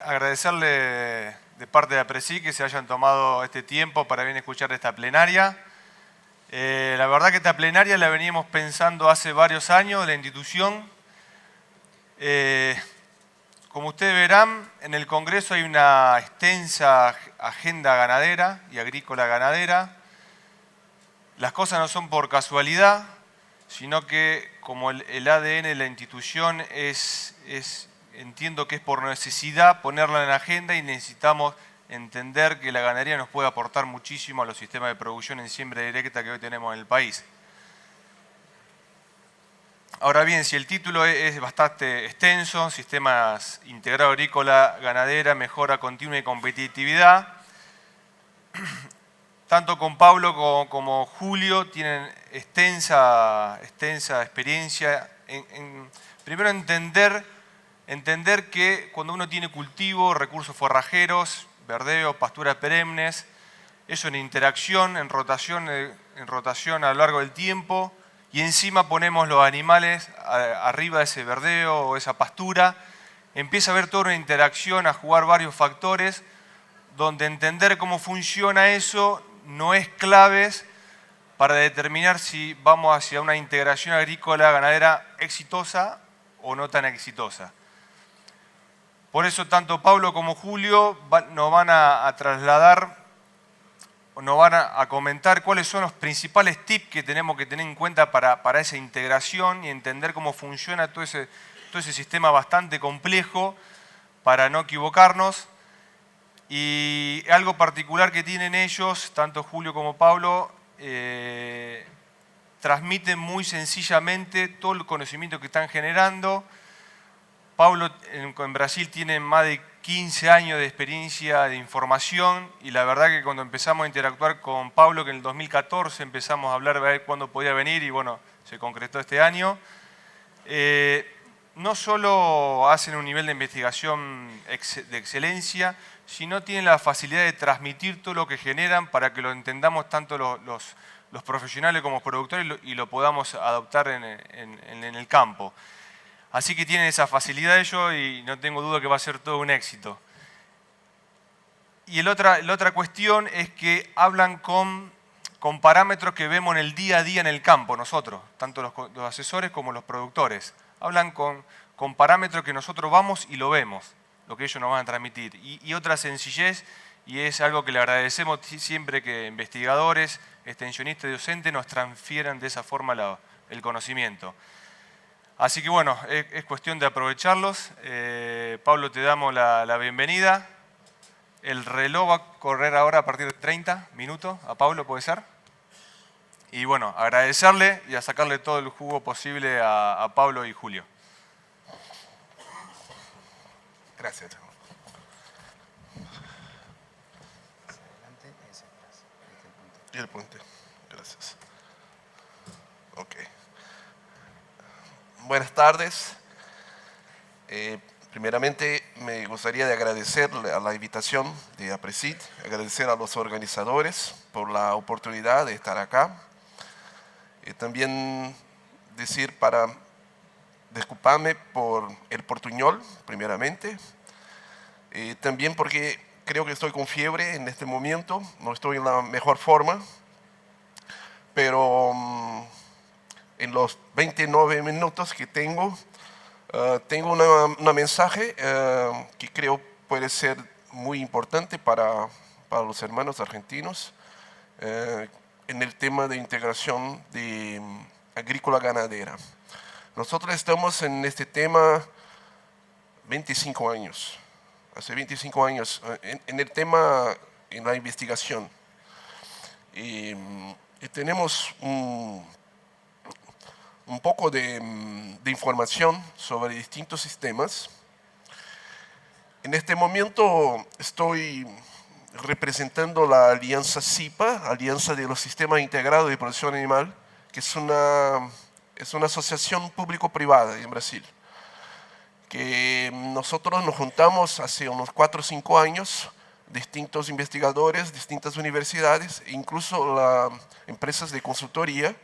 Agradecerle de parte de APRESIC que se hayan tomado este tiempo para venir a escuchar esta plenaria. La verdad que esta plenaria la veníamos pensando hace varios años, la institución. Como ustedes verán, en el Congreso hay una extensa agenda ganadera y agrícola ganadera. Las cosas no son por casualidad, sino que como el ADN de la institución entiendo que es por necesidad ponerla en la agenda y necesitamos entender que la ganadería nos puede aportar muchísimo a los sistemas de producción en siembra directa que hoy tenemos en el país. Ahora bien, si el título es bastante extenso, Sistemas Integrados Agrícola Ganadera, Mejora Continua y Competitividad, tanto con Pablo como Julio tienen extensa experiencia primero entender que cuando uno tiene cultivo, recursos forrajeros, verdeo, pasturas perennes, eso en interacción, en rotación a lo largo del tiempo, y encima ponemos los animales arriba de ese verdeo o esa pastura, empieza a haber toda una interacción, a jugar varios factores, donde entender cómo funciona eso no es clave para determinar si vamos hacia una integración agrícola ganadera exitosa o no tan exitosa. Por eso tanto Pablo como Julio nos van a trasladar, nos van a comentar cuáles son los principales tips que tenemos que tener en cuenta para esa integración y entender cómo funciona todo ese sistema bastante complejo para no equivocarnos. Y algo particular que tienen ellos, tanto Julio como Pablo, transmiten muy sencillamente todo el conocimiento que están generando. Pablo en Brasil tiene más de 15 años de experiencia de información y la verdad que cuando empezamos a interactuar con Pablo, que en el 2014 empezamos a hablar de ver cuándo podía venir y bueno, se concretó este año, no solo hacen un nivel de investigación de excelencia, sino tienen la facilidad de transmitir todo lo que generan para que lo entendamos tanto los profesionales como los productores y lo podamos adoptar en el campo. Así que tienen esa facilidad ellos y no tengo duda que va a ser todo un éxito. Y la otra cuestión es que hablan con parámetros que vemos en el día a día en el campo nosotros, tanto los asesores como los productores. Hablan con parámetros que nosotros vamos y lo vemos, lo que ellos nos van a transmitir. Y otra sencillez, y es algo que le agradecemos siempre que investigadores, extensionistas y docentes nos transfieran de esa forma el conocimiento. Así que bueno, es cuestión de aprovecharlos. Pablo, te damos la bienvenida. El reloj va a correr ahora a partir de 30 minutos. A Pablo, ¿puede ser? Y bueno, agradecerle y a sacarle todo el jugo posible a Pablo y Julio. Gracias. Y el puente. Gracias. Ok. Buenas tardes. Primeramente me gustaría de agradecer a la invitación de APRESIC, agradecer a los organizadores por la oportunidad de estar acá. También disculparme por el portuñol, primeramente. También porque creo que estoy con fiebre en este momento, no estoy en la mejor forma, pero en los 29 minutos que tengo un mensaje que creo puede ser muy importante para los hermanos argentinos en el tema de integración de agrícola ganadera. Nosotros estamos en este tema 25 años, hace 25 años, en el tema, en la investigación. Y tenemos un poco de información sobre distintos sistemas. En este momento estoy representando la alianza SIPA, Alianza de los Sistemas Integrados de Producción Animal, que es una asociación público-privada en Brasil, que nosotros nos juntamos hace unos 4 o 5 años, distintos investigadores, distintas universidades, incluso empresas de consultoría,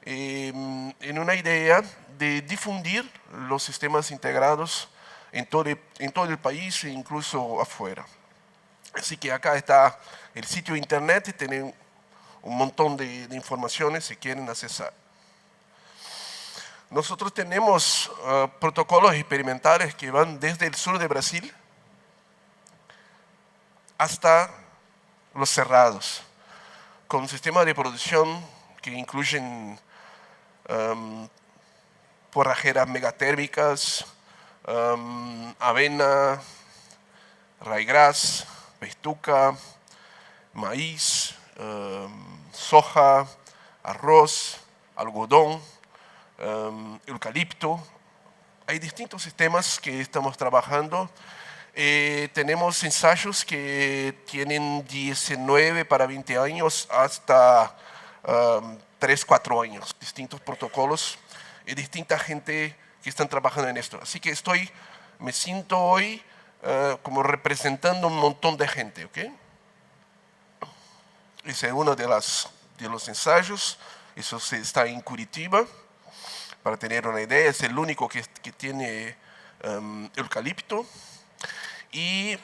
en una idea de difundir los sistemas integrados en todo el país e incluso afuera. Así que acá está el sitio de internet y tienen un montón de informaciones si quieren accesar. Nosotros tenemos protocolos experimentales que van desde el sur de Brasil hasta los cerrados, con sistemas de producción que incluyen forrajeras megatérmicas, avena, raigrás, pestuca, maíz, soja, arroz, algodón, eucalipto. Hay distintos sistemas que estamos trabajando. Tenemos ensayos que tienen 19 para 20 años hasta 3, 4 años. Distintos protocolos y distinta gente que están trabajando en esto. Así que me siento hoy como representando un montón de gente, ¿ok? Ese es uno de los ensayos. Eso está en Curitiba. Para tener una idea, es el único que tiene eucalipto. Y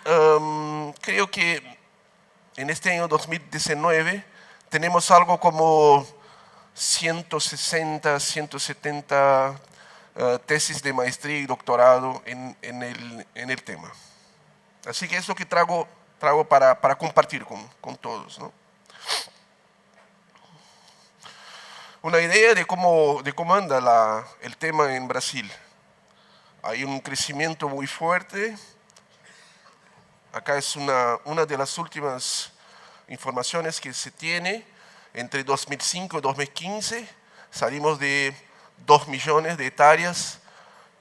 creo que en este año 2019 tenemos algo como 160, 170 tesis de maestría y doctorado en el tema. Así que es lo que traigo para compartir con todos, ¿no? Una idea de cómo anda el tema en Brasil. Hay un crecimiento muy fuerte. Acá es una de las últimas informaciones que se tiene. Entre 2005 y 2015 salimos de 2 millones de hectáreas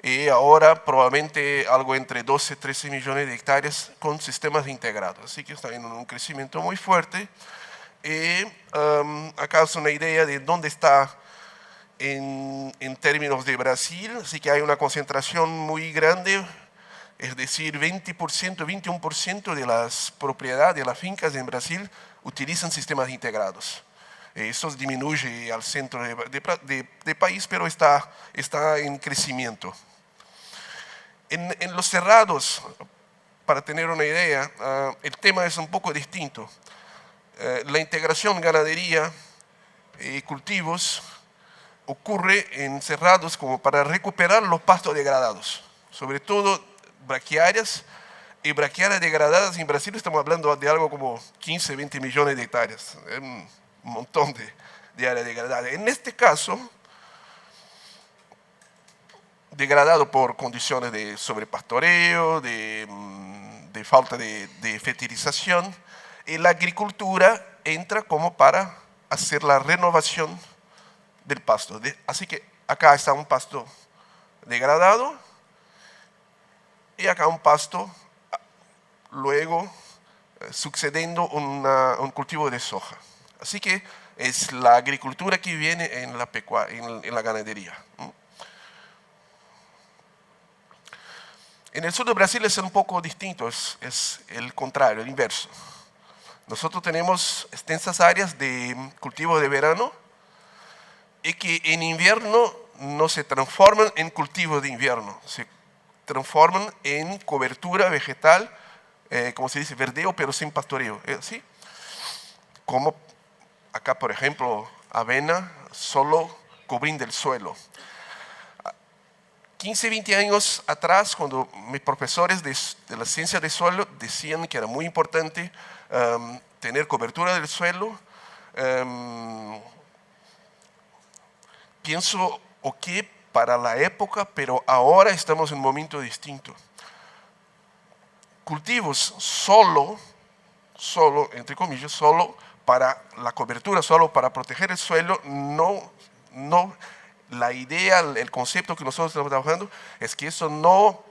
y ahora probablemente algo entre 12 y 13 millones de hectáreas con sistemas integrados. Así que está en un crecimiento muy fuerte. Acá es una idea de dónde está en términos de Brasil. Así que hay una concentración muy grande, es decir, 20%, 21% de las propiedades de las fincas en Brasil utilizan sistemas integrados. Eso disminuye al centro de país, pero está en crecimiento. En los cerrados, para tener una idea, el tema es un poco distinto. La integración ganadería y cultivos ocurre en cerrados como para recuperar los pastos degradados, sobre todo braquiáreas, y braquiáreas degradadas en Brasil estamos hablando de algo como 15, 20 millones de hectáreas, un montón de áreas degradadas. En este caso, degradado por condiciones de sobrepastoreo, de falta de fertilización, y la agricultura entra como para hacer la renovación del pasto. Así que acá está un pasto degradado y acá un pasto luego sucediendo un cultivo de soja. Así que es la agricultura que viene en la ganadería. En el sur de Brasil es un poco distinto, es el contrario, el inverso. Nosotros tenemos extensas áreas de cultivo de verano y que en invierno no se transforman en cultivo de invierno, se transforman en cobertura vegetal, como se dice, verdeo, pero sin pastoreo. ¿Sí? Como acá, por ejemplo, avena, solo cubriendo el suelo. 15, 20 años atrás, cuando mis profesores de la ciencia del suelo decían que era muy importante tener cobertura del suelo, pienso, ok, para la época, pero ahora estamos en un momento distinto. Cultivos solo, entre comillas, solo para la cobertura, solo para proteger el suelo, no, la idea, el concepto que nosotros estamos trabajando es que eso no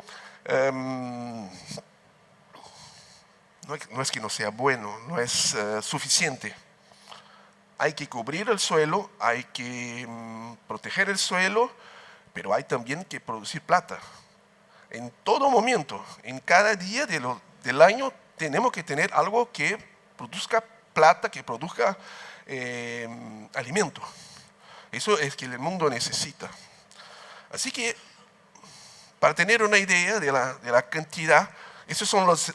es que no sea bueno, no es suficiente. Hay que cubrir el suelo, hay que proteger el suelo, pero hay también que producir plata. En todo momento, en cada día del año, tenemos que tener algo que produzca plata, que produzca alimento. Eso es que el mundo necesita. Así que Para tener una idea de la cantidad, esas son las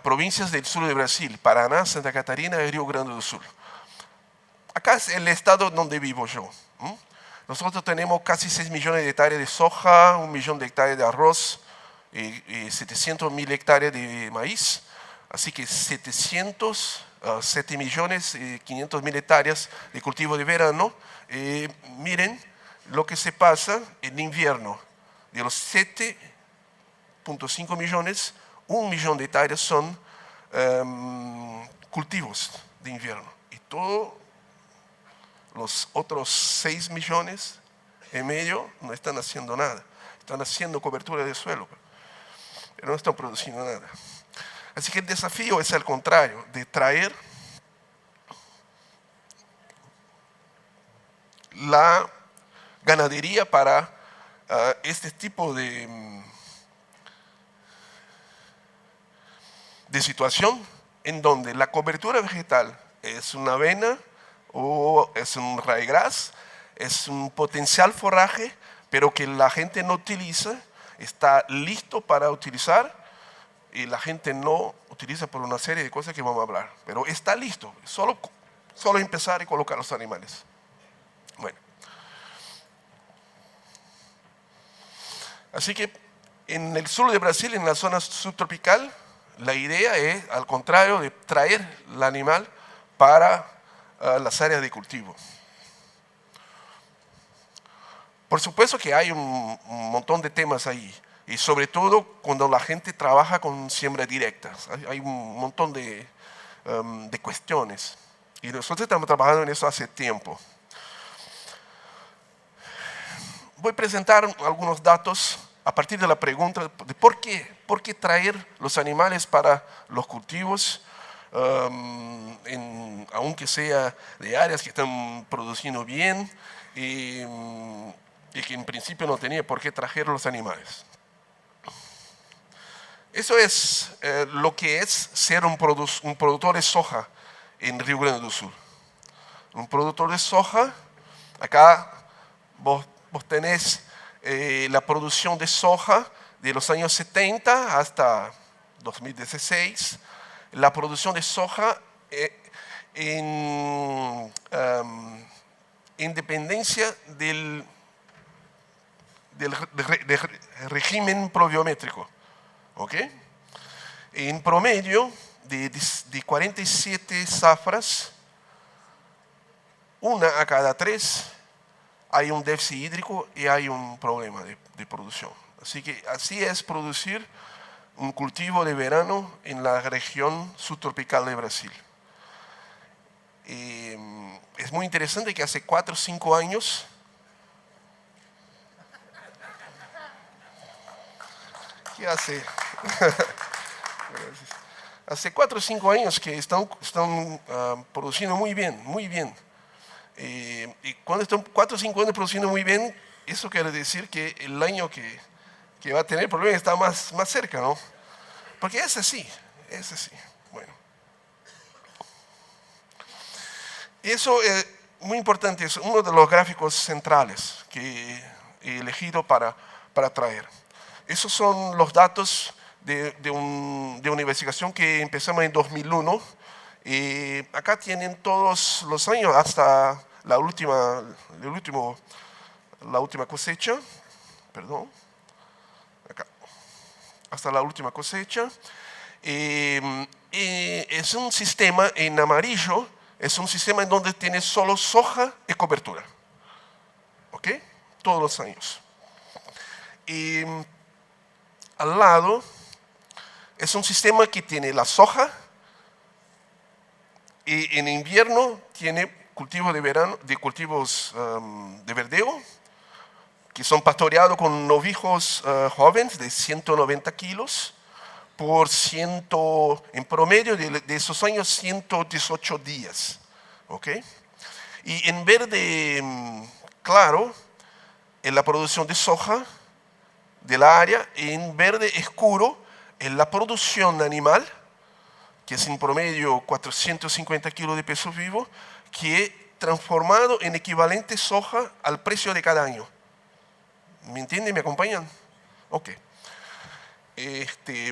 provincias del sur de Brasil, Paraná, Santa Catarina y Río Grande do Sul. Acá es el estado donde vivo yo. Nosotros tenemos casi 6 millones de hectáreas de soja, 1 millón de hectáreas de arroz, y 700.000 hectáreas de maíz. Así que 7 millones y 500.000 hectáreas de cultivo de verano. Miren lo que se pasa en invierno. De los 7.5 millones, 1 millón de hectáreas son cultivos de invierno. Y todos los otros 6 millones y medio no están haciendo nada. Están haciendo cobertura de suelo, pero no están produciendo nada. Así que el desafío es al contrario, de traer la ganadería para este tipo de situación en donde la cobertura vegetal es una avena o es un ryegrass, es un potencial forraje, pero que la gente no utiliza, está listo para utilizar y la gente no utiliza por una serie de cosas que vamos a hablar. Pero está listo, solo empezar y colocar los animales. Bueno. Así que en el sur de Brasil, en la zona subtropical, la idea es, al contrario, de traer el animal para las áreas de cultivo. Por supuesto que hay un montón de temas ahí, y sobre todo cuando la gente trabaja con siembra directa. Hay un montón de cuestiones, y nosotros estamos trabajando en eso hace tiempo. Voy a presentar algunos datos a partir de la pregunta de por qué traer los animales para los cultivos, aunque sea de áreas que están produciendo bien y que en principio no tenía por qué traer los animales. Eso es lo que es ser un productor de soja en Río Grande do Sul. Un productor de soja, acá vos tenés la producción de soja de los años 70 hasta 2016, la producción de soja en dependencia del régimen pluviométrico. ¿Okay? En promedio de 47 zafras, una a cada 3 hay un déficit hídrico y hay un problema de producción. Así que así es producir un cultivo de verano en la región subtropical de Brasil. Es muy interesante que hace 4 o 5 años ¿qué hace? Hace 4 o 5 años que están produciendo muy bien, muy bien. Y cuando están 4 o 5 años produciendo muy bien, eso quiere decir que el año que va a tener problemas está más cerca, ¿no? Porque es así. Bueno. Eso es muy importante, es uno de los gráficos centrales que he elegido para traer. Esos son los datos de una investigación que empezamos en 2001. Acá tienen todos los años hasta la última cosecha. Perdón. Acá. Hasta la última cosecha. Es un sistema en amarillo, es un sistema en donde tiene solo soja y cobertura. ¿Ok? Todos los años. Y al lado es un sistema que tiene la soja y en invierno tiene cultivos de verano, cultivos de verdeo, que son pastoreados con novijos jóvenes de 190 kilos por en promedio de esos años 118 días. ¿Okay? Y en verde claro, en la producción de soja de la área, en verde oscuro, en la producción animal, que es en promedio 450 kilos de peso vivo, que transformado en equivalente soja al precio de cada año. ¿Me entienden? ¿Me acompañan? Ok.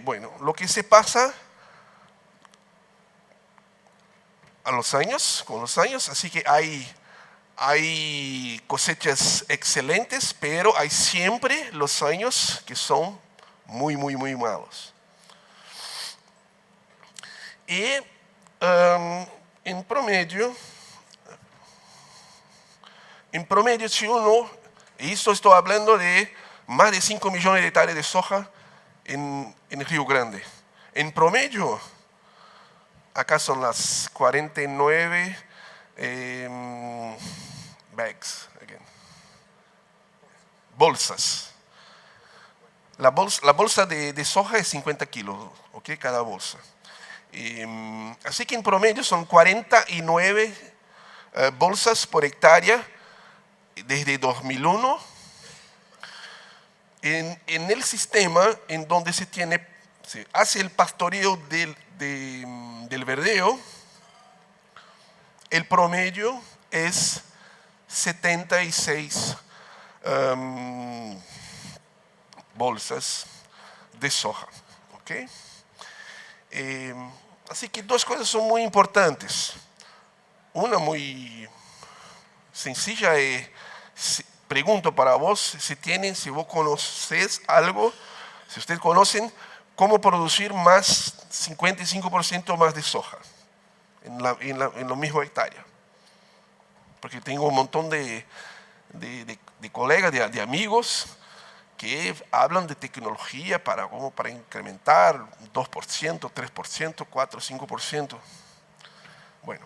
Bueno, lo que se pasa con los años, así que hay cosechas excelentes, pero hay siempre los años que son muy, muy, muy malos. Y en promedio, si uno, y esto estoy hablando de más de 5 millones de hectáreas de soja en el Río Grande. En promedio, acá son las 49 bags, bolsas. La bolsa de soja es 50 kilos, ¿ok? Cada bolsa. Así que en promedio son 49 bolsas por hectárea desde 2001. En el sistema en donde se hace el pastoreo del verdeo, el promedio es 76 bolsas de soja. ¿Okay? Así que dos cosas son muy importantes. Una muy sencilla es, pregunto para vos si vos conocés algo, si ustedes conocen cómo producir más 55% más de soja en la misma hectárea. Porque tengo un montón de colegas, de amigos que hablan de tecnología para incrementar 2%, 3%, 4%, 5%. Bueno,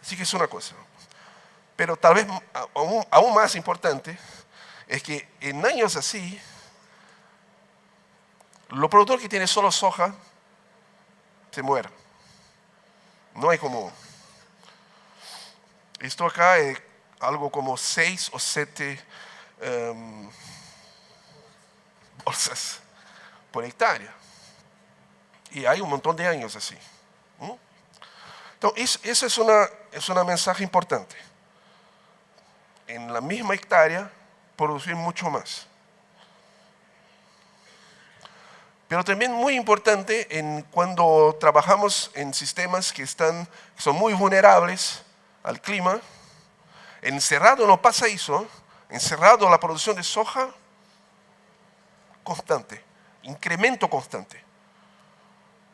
así que es una cosa. Pero tal vez aún más importante es que en años así, los productores que tienen solo soja se mueren. No hay como... Esto acá es algo como 6 o 7 bolsas por hectárea. Y hay un montón de años así. Entonces, eso es una mensaje importante. En la misma hectárea, producir mucho más. Pero también muy importante cuando trabajamos en sistemas que son muy vulnerables al clima. En Cerrado no pasa eso. En Cerrado la producción de soja constante, incremento constante.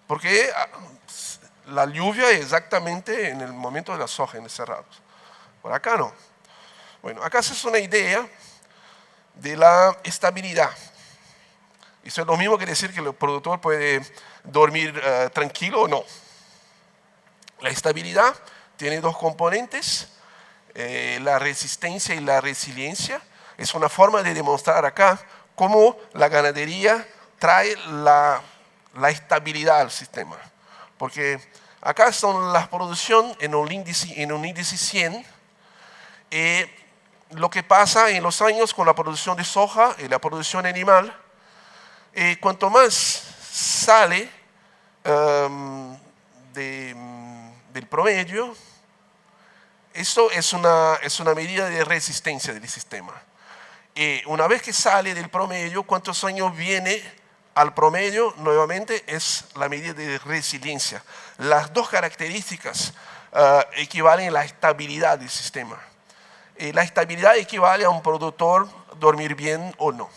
Porque la lluvia es exactamente en el momento de la soja en el Cerrado. Por acá no. Bueno, acá se es una idea de la estabilidad. Eso es lo mismo que decir que el productor puede dormir tranquilo o no. La estabilidad tiene dos componentes, la resistencia y la resiliencia. Es una forma de demostrar acá cómo la ganadería trae la estabilidad al sistema. Porque acá son las producciones en un índice 100. Lo que pasa en los años con la producción de soja y la producción animal, cuanto más sale del promedio, eso es una medida de resistencia del sistema. Una vez que sale del promedio, cuántos años viene al promedio, nuevamente es la medida de resiliencia. Las dos características equivalen a la estabilidad del sistema. La estabilidad equivale a un productor dormir bien o no.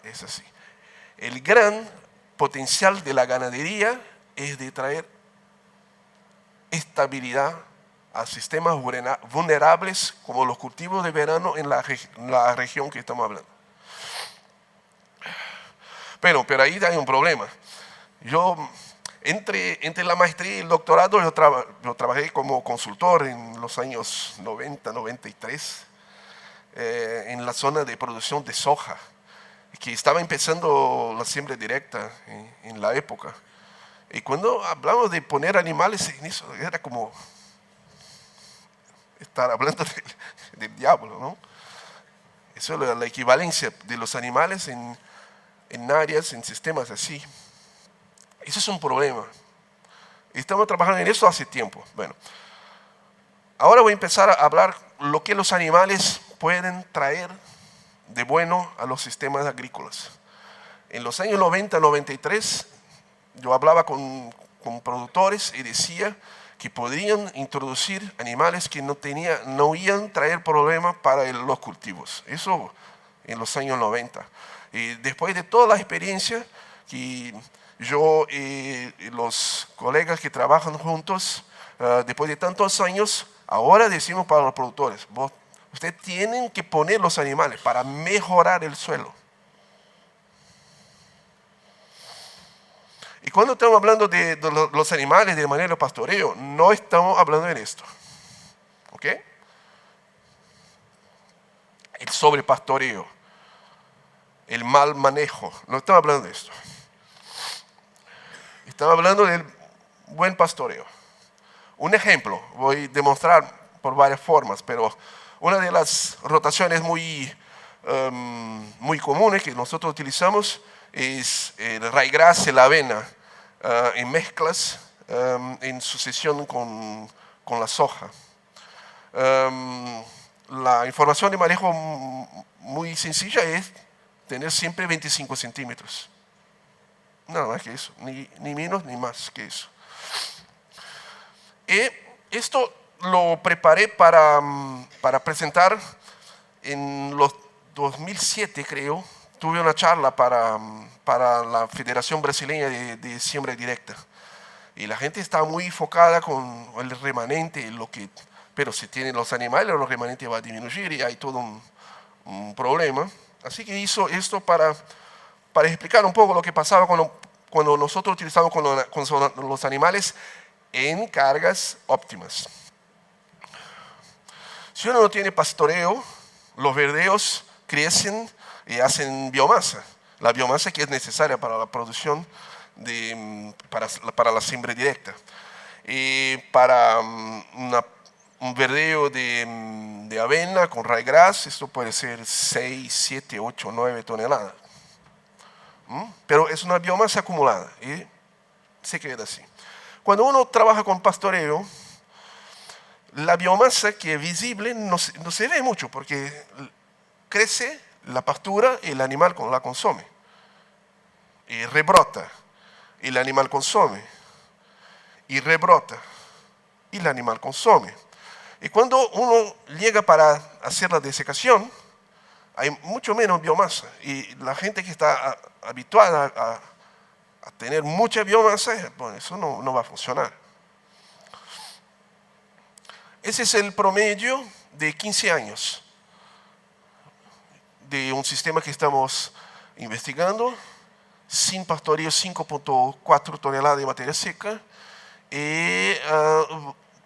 Es así. El gran potencial de la ganadería es de traer estabilidad a sistemas vulnerables como los cultivos de verano en la región que estamos hablando. Pero ahí hay un problema. Yo, entre la maestría y el doctorado, yo trabajé como consultor en los años 90, 93, en la zona de producción de soja, que estaba empezando la siembra directa en la época. Y cuando hablamos de poner animales en eso, era como estar hablando del diablo, ¿no? Eso es la equivalencia de los animales en áreas, en sistemas así. Eso es un problema. Estamos trabajando en eso hace tiempo. Bueno, ahora voy a empezar a hablar lo que los animales pueden traer de bueno a los sistemas agrícolas. En los años 90-93, yo hablaba con productores y decía que podrían introducir animales que no iban a traer problemas para los cultivos. Eso en los años 90. Y después de toda la experiencia que yo y los colegas que trabajan juntos, después de tantos años, ahora decimos para los productores, ustedes tienen que poner los animales para mejorar el suelo. Y cuando estamos hablando de los animales de manera de pastoreo, no estamos hablando de esto. ¿Ok? El sobrepastoreo, el mal manejo, no estamos hablando de esto. Estamos hablando del buen pastoreo. Un ejemplo, voy a demostrar por varias formas, pero una de las rotaciones muy comunes que nosotros utilizamos es el ryegrass y la avena en mezclas en sucesión con la soja. La información de manejo muy sencilla es tener siempre 25 centímetros. Nada más que eso, ni menos ni más que eso. Y esto lo preparé para presentar en los 2007, creo. Tuve una charla para la Federación Brasileña de Siembra Directa. Y la gente está muy enfocada con el remanente, pero si tienen los animales, los remanentes va a disminuir y hay todo un problema. Así que hizo esto para explicar un poco lo que pasaba cuando nosotros utilizamos con los animales en cargas óptimas. Si uno no tiene pastoreo, los verdeos crecen y hacen biomasa. La biomasa que es necesaria para la producción, para la siembra directa. Y para un verdeo de avena con ryegrass, esto puede ser 6, 7, 8, 9 toneladas. Pero es una biomasa acumulada y se queda así. Cuando uno trabaja con pastoreo, la biomasa que es visible no se ve mucho porque crece la pastura y el animal la consume. Y rebrota, y el animal consume. Y rebrota, y el animal consume. Y cuando uno llega para hacer la desecación, hay mucho menos biomasa. Y la gente que está habituada a tener mucha biomasa, bueno, eso no va a funcionar. Ese es el promedio de 15 años de un sistema que estamos investigando, sin pastoreo, 5.4 toneladas de materia seca, y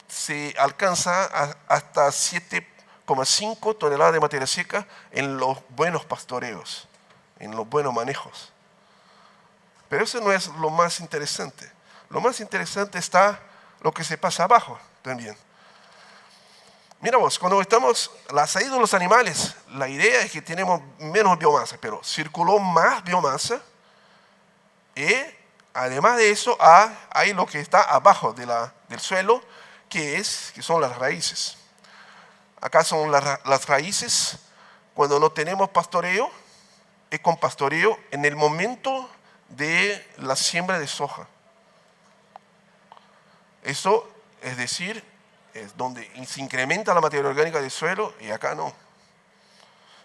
se alcanza hasta 7,5 toneladas de materia seca en los buenos pastoreos, en los buenos manejos. Pero eso no es lo más interesante. Lo más interesante está lo que se pasa abajo también. Mira vos, cuando estamos la salida de los animales, la idea es que tenemos menos biomasa, pero circuló más biomasa y además de eso hay lo que está abajo del suelo, que son las raíces. Acá son las raíces cuando no tenemos pastoreo y con pastoreo en el momento de la siembra de soja. Eso es decir, es donde se incrementa la materia orgánica del suelo y acá no.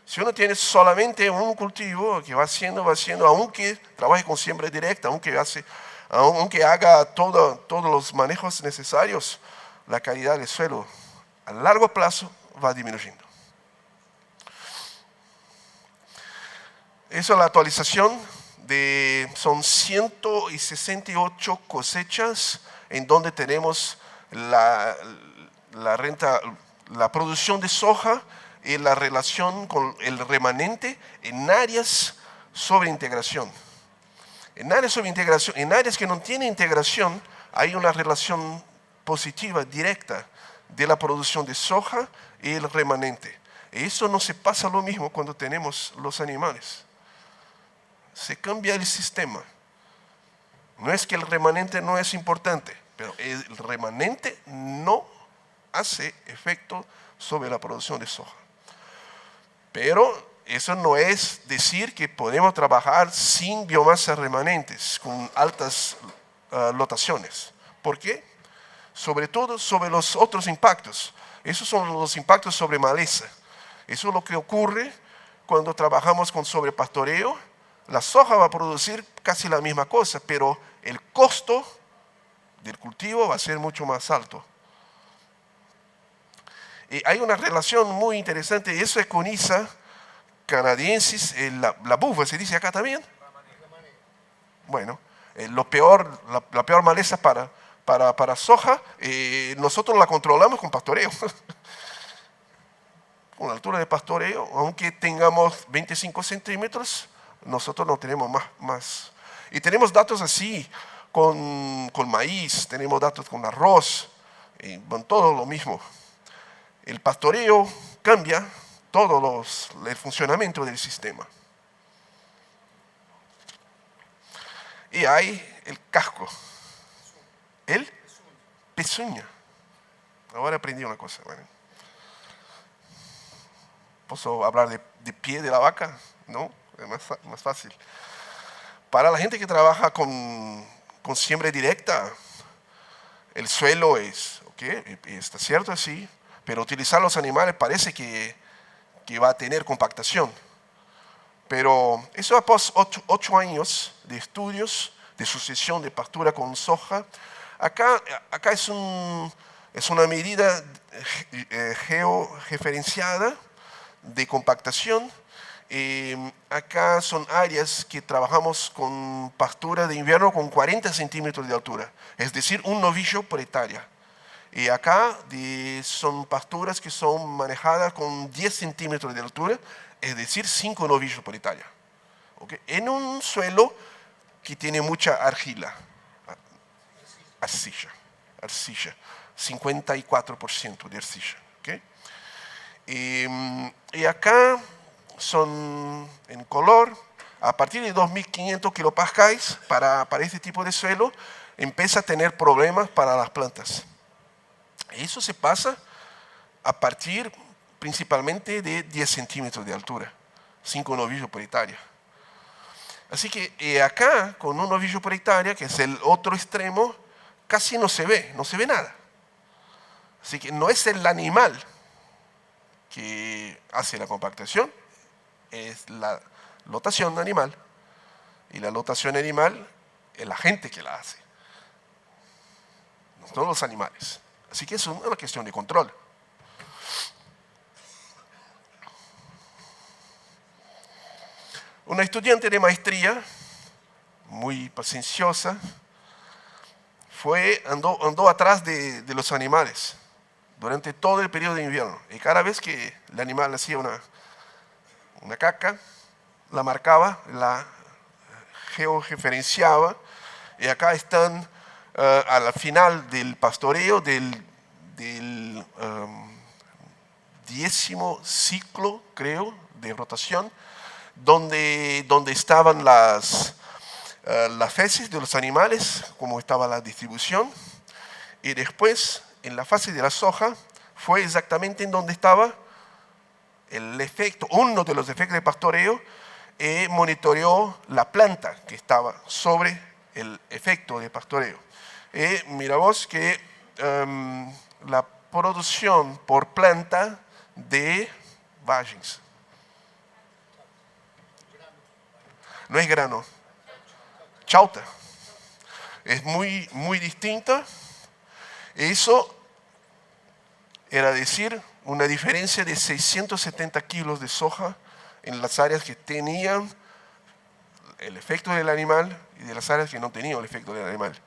Si uno tiene solamente un cultivo que va haciendo, aunque trabaje con siembra directa, aunque haga todos los manejos necesarios, la calidad del suelo a largo plazo va disminuyendo. Eso es la actualización son 168 cosechas en donde tenemos la producción de soja y la relación con el remanente en áreas sobre integración. En áreas que no tienen integración, hay una relación positiva, directa, de la producción de soja y el remanente. Y eso no se pasa lo mismo cuando tenemos los animales. Se cambia el sistema. No es que el remanente no es importante, pero el remanente no hace efecto sobre la producción de soja. Pero eso no es decir que podemos trabajar sin biomasas remanentes, con altas lotaciones. ¿Por qué? Sobre todo sobre los otros impactos. Esos son los impactos sobre maleza. Eso es lo que ocurre cuando trabajamos con sobrepastoreo. La soja va a producir casi la misma cosa, pero el costo del cultivo va a ser mucho más alto. Y hay una relación muy interesante, y eso es con ISA canadiensis, la bufa, ¿se dice acá también? Bueno, la peor maleza para soja, nosotros la controlamos con pastoreo. Con la altura de pastoreo, aunque tengamos 25 centímetros, nosotros no tenemos más. Y tenemos datos así con maíz, tenemos datos con arroz, con todo lo mismo. El pastoreo cambia todo el funcionamiento del sistema. Y hay el casco, el pezuña. Ahora aprendí una cosa. Bueno. ¿Puedo hablar de pie de la vaca? No, es más fácil. Para la gente que trabaja con siembra directa, el suelo está cierto así, pero utilizar los animales parece que va a tener compactación. Pero eso após 8 años de estudios de sucesión de pastura con soja, acá es una medida georreferenciada de compactación. Acá son áreas que trabajamos con pastura de invierno con 40 centímetros de altura, es decir, un novillo por hectárea. Y acá son pasturas que son manejadas con 10 centímetros de altura, es decir, 5 novillos por hectárea. ¿Okay? En un suelo que tiene mucha arcilla, 54% de arcilla. ¿Okay? Y acá son en color, a partir de 2500 kilopascales para este tipo de suelo, empieza a tener problemas para las plantas. Eso se pasa a partir principalmente de 10 centímetros de altura, 5 novillos por hectárea. Así que acá, con un novillo por hectárea, que es el otro extremo, casi no se ve nada. Así que no es el animal que hace la compactación, es la lotación animal. Y la lotación animal es la gente que la hace, no los animales. Así que es una cuestión de control. Una estudiante de maestría, muy pacienciosa, andó atrás de los animales durante todo el periodo de invierno. Y cada vez que el animal hacía una caca, la marcaba, la georreferenciaba. Y acá están al final del pastoreo del 10º ciclo, creo, de rotación, donde estaban las feces de los animales, como estaba la distribución. Y después, en la fase de la soja, fue exactamente en donde estaba el efecto, uno de los efectos de pastoreo, monitoreó la planta que estaba sobre el efecto de pastoreo. Mira vos que la producción por planta de vagens, no es grano, chauta, es muy, muy distinta. Eso era decir una diferencia de 670 kilos de soja en las áreas que tenían el efecto del animal y de las áreas que no tenían el efecto del animal,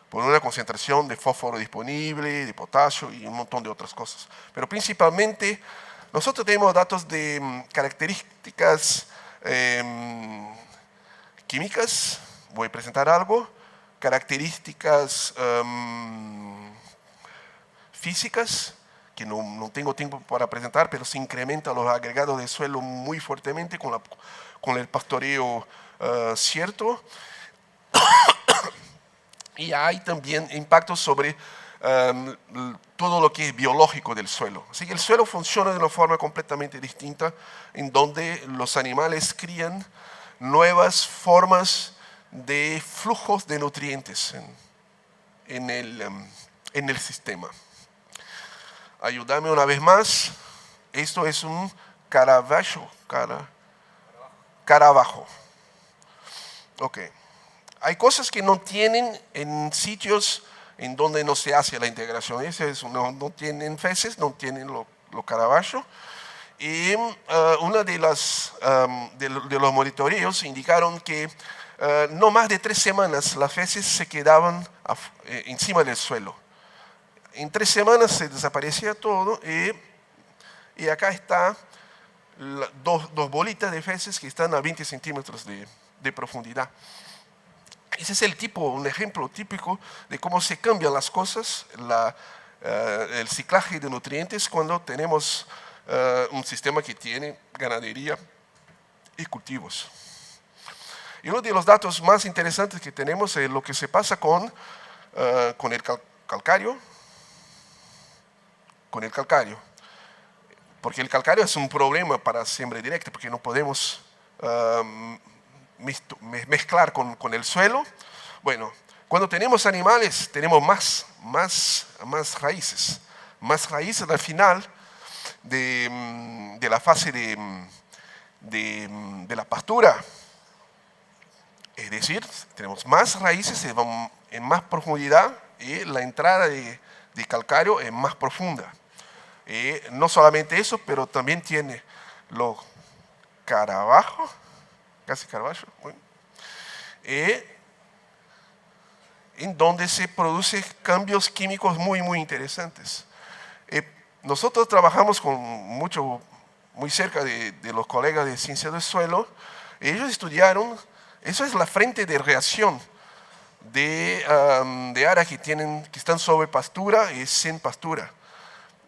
por una concentración de fósforo disponible, de potasio y un montón de otras cosas. Pero principalmente nosotros tenemos datos de características químicas, voy a presentar algo, características físicas, que no tengo tiempo para presentar, pero se incrementan los agregados de suelo muy fuertemente con el pastoreo cierto. Y hay también impactos sobre todo lo que es biológico del suelo. Así que el suelo funciona de una forma completamente distinta, en donde los animales crían nuevas formas de flujos de nutrientes en el sistema. Ayúdame una vez más. Esto es un Carabajo. Ok. Hay cosas que no tienen en sitios en donde no se hace la integración. No tienen feces, no tienen lo Caravaggio. Y una de los monitoreos indicaron que no más de 3 semanas las feces se quedaban encima del suelo. En 3 semanas se desaparecía todo y acá está dos bolitas de feces que están a 20 centímetros de profundidad. Ese es un ejemplo típico de cómo se cambian las cosas, el ciclaje de nutrientes cuando tenemos un sistema que tiene ganadería y cultivos. Y uno de los datos más interesantes que tenemos es lo que se pasa con el calcario. Porque el calcario es un problema para siembra directa, porque no podemos mezclar con el suelo. Bueno, cuando tenemos animales, tenemos más raíces. Más raíces al final de la fase de la pastura. Es decir, tenemos más raíces en más profundidad y la entrada de calcario es más profunda. No solamente eso, pero también tiene los Caravaggio, en donde se producen cambios químicos muy interesantes. Nosotros trabajamos muy cerca de los colegas de ciencia del suelo. Ellos estudiaron, eso es la frente de reacción de áreas que están sobre pastura y sin pastura.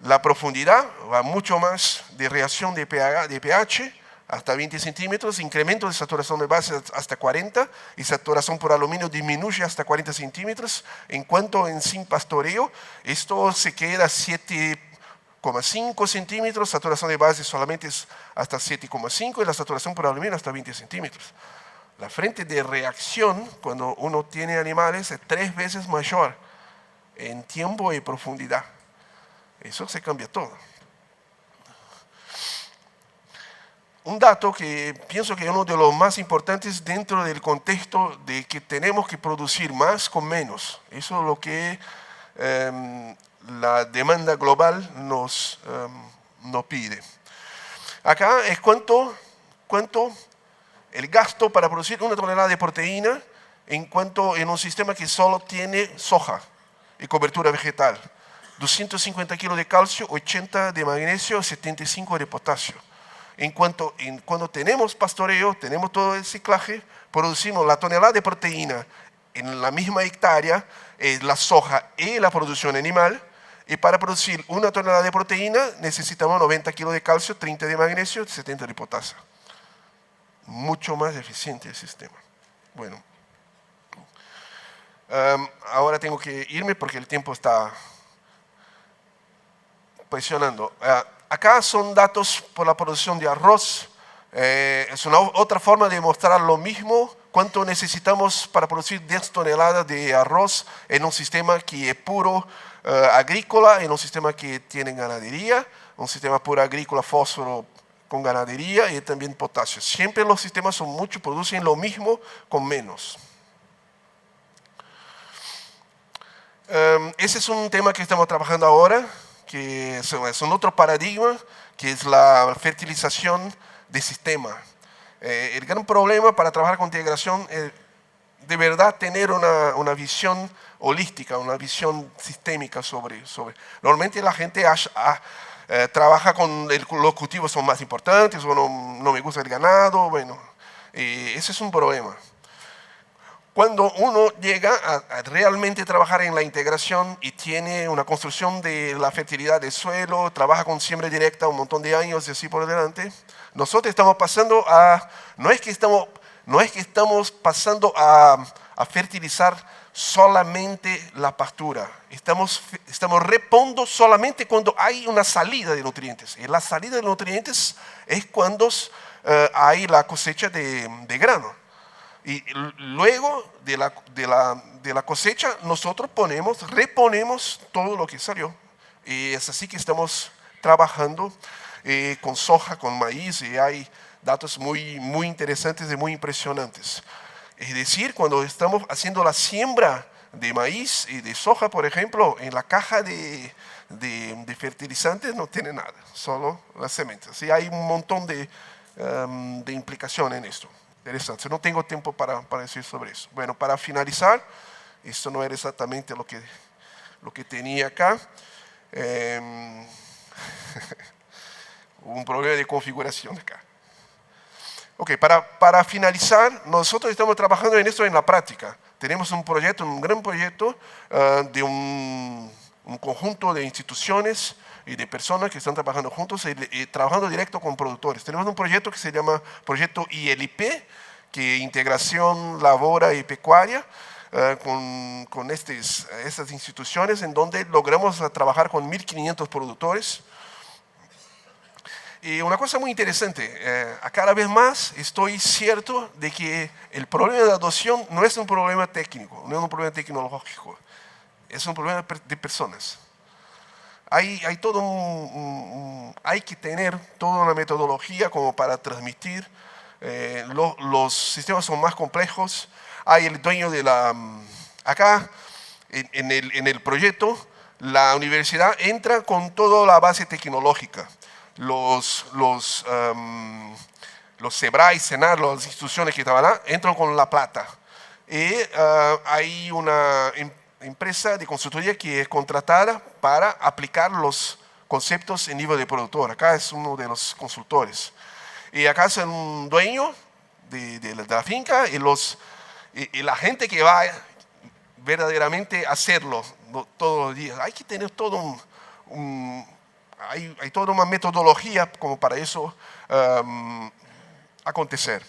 La profundidad va mucho más de reacción de pH hasta 20 centímetros, incremento de saturación de base hasta 40 y saturación por aluminio disminuye hasta 40 centímetros. En cuanto en sin pastoreo, esto se queda 7,5 centímetros, saturación de base solamente es hasta 7,5 y la saturación por aluminio hasta 20 centímetros. La frente de reacción, cuando uno tiene animales, es 3 veces mayor en tiempo y profundidad. Eso se cambia todo. Un dato que pienso que es uno de los más importantes dentro del contexto de que tenemos que producir más con menos. Eso es lo que la demanda global nos pide. Acá es cuánto el gasto para producir 1 tonelada de proteína en un sistema que solo tiene soja y cobertura vegetal. 250 kilos de calcio, 80 de magnesio, 75 de potasio. Cuando tenemos pastoreo, tenemos todo el ciclaje, producimos la tonelada de proteína en la misma hectárea, la soja y la producción animal, y para producir 1 tonelada de proteína necesitamos 90 kilos de calcio, 30 de magnesio, 70 de potasio. Mucho más eficiente el sistema. Bueno, ahora tengo que irme porque el tiempo está presionando. Acá son datos por la producción de arroz. Es otra forma de mostrar lo mismo, cuánto necesitamos para producir 10 toneladas de arroz en un sistema que es puro agrícola, en un sistema que tiene ganadería, un sistema puro agrícola, fósforo con ganadería y también potasio. Siempre los sistemas producen lo mismo con menos. Ese es un tema que estamos trabajando ahora, que es un otro paradigma, que es la fertilización de sistema. El gran problema para trabajar con integración es de verdad tener una visión holística, una visión sistémica sobre. Normalmente la gente trabaja con los cultivos son más importantes, o no me gusta el ganado, bueno, ese es un problema. Cuando uno llega a realmente trabajar en la integración y tiene una construcción de la fertilidad del suelo, trabaja con siembra directa un montón de años y así por delante, nosotros estamos pasando no es que estamos pasando a fertilizar solamente la pastura. Estamos repondo solamente cuando hay una salida de nutrientes. Y la salida de nutrientes es cuando hay la cosecha de grano. Y luego de la cosecha nosotros reponemos todo lo que salió. Y es así que estamos trabajando con soja, con maíz, y hay datos muy, muy interesantes y muy impresionantes. Es decir, cuando estamos haciendo la siembra de maíz y de soja, por ejemplo, en la caja de fertilizantes no tiene nada, solo las sementes. Así hay un montón de implicación en esto. Interesante. No tengo tiempo para decir sobre eso. Bueno, para finalizar, esto no era exactamente lo que tenía acá. Un problema de configuración acá. Ok, para finalizar, nosotros estamos trabajando en esto en la práctica. Tenemos un proyecto, un gran proyecto de un conjunto de instituciones y de personas que están trabajando juntos y trabajando directo con productores. Tenemos un proyecto que se llama Proyecto ILP, que es Integración Lavoura y Pecuaria, con estas instituciones en donde logramos trabajar con 1.500 productores. Y una cosa muy interesante, a cada vez más estoy cierto de que el problema de adopción no es un problema técnico, no es un problema tecnológico, es un problema de personas. Hay que tener toda una metodología como para transmitir. Los sistemas son más complejos. Hay el dueño de acá, en el proyecto, la universidad entra con toda la base tecnológica. Los SEBRAE, SENAR, las instituciones que estaban entran con la plata. Y hay una empresa de consultoría que es contratada para aplicar los conceptos en nivel de productor. Acá es uno de los consultores. Y acá es un dueño de la finca y la gente que va verdaderamente a hacerlo todos los días. Hay que tener todo hay toda una metodología como para eso acontecer.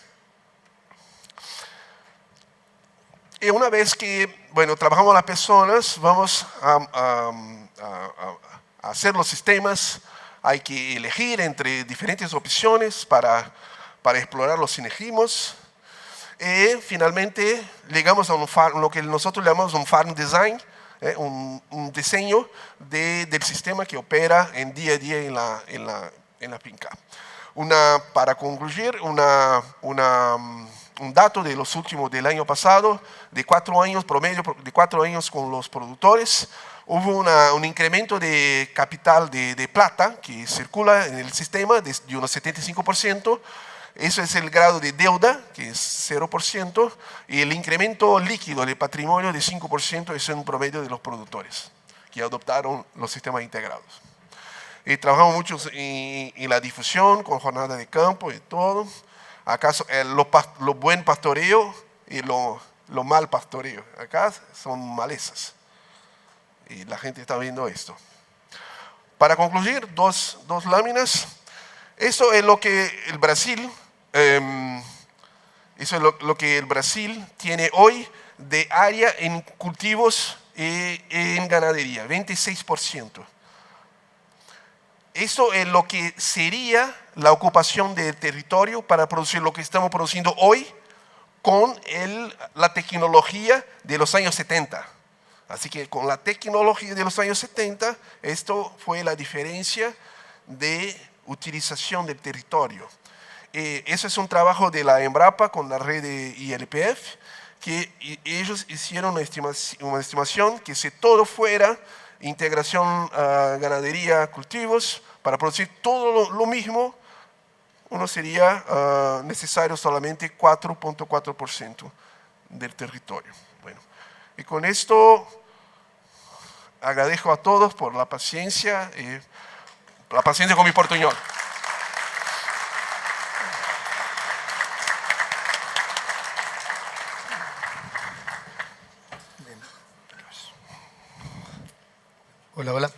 Y una vez que, trabajamos las personas, vamos a hacer los sistemas, hay que elegir entre diferentes opciones para explorar los sinergismos. Y finalmente llegamos a lo que nosotros llamamos un farm design, un diseño del sistema que opera en día a día en la finca. Para concluir, un dato de los últimos del año pasado, de 4 años, promedio de 4 años con los productores, hubo un incremento de capital de plata que circula en el sistema de unos 75%. Eso es el grado de deuda, que es 0%, y el incremento líquido de patrimonio de 5% es un promedio de los productores que adoptaron los sistemas integrados. Y trabajamos mucho en la difusión, con jornada de campo y todo. Acá lo buen pastoreo y lo mal pastoreo. Acá son malezas. Y la gente está viendo esto. Para concluir, dos láminas. Eso es lo que el Brasil... eso es lo que el Brasil tiene hoy de área en cultivos y en ganadería, 26%. Eso es lo que sería la ocupación del territorio para producir lo que estamos produciendo hoy con la tecnología de los años 70. Así que con la tecnología de los años 70, esto fue la diferencia de utilización del territorio. Eso es un trabajo de la Embrapa con la red de ILPF, que ellos hicieron una estimación que si todo fuera integración ganadería, cultivos, para producir todo lo mismo, uno sería necesario solamente 4.4% del territorio. Bueno, y con esto agradezco a todos por la paciencia con mi portuñol. Hola, hola,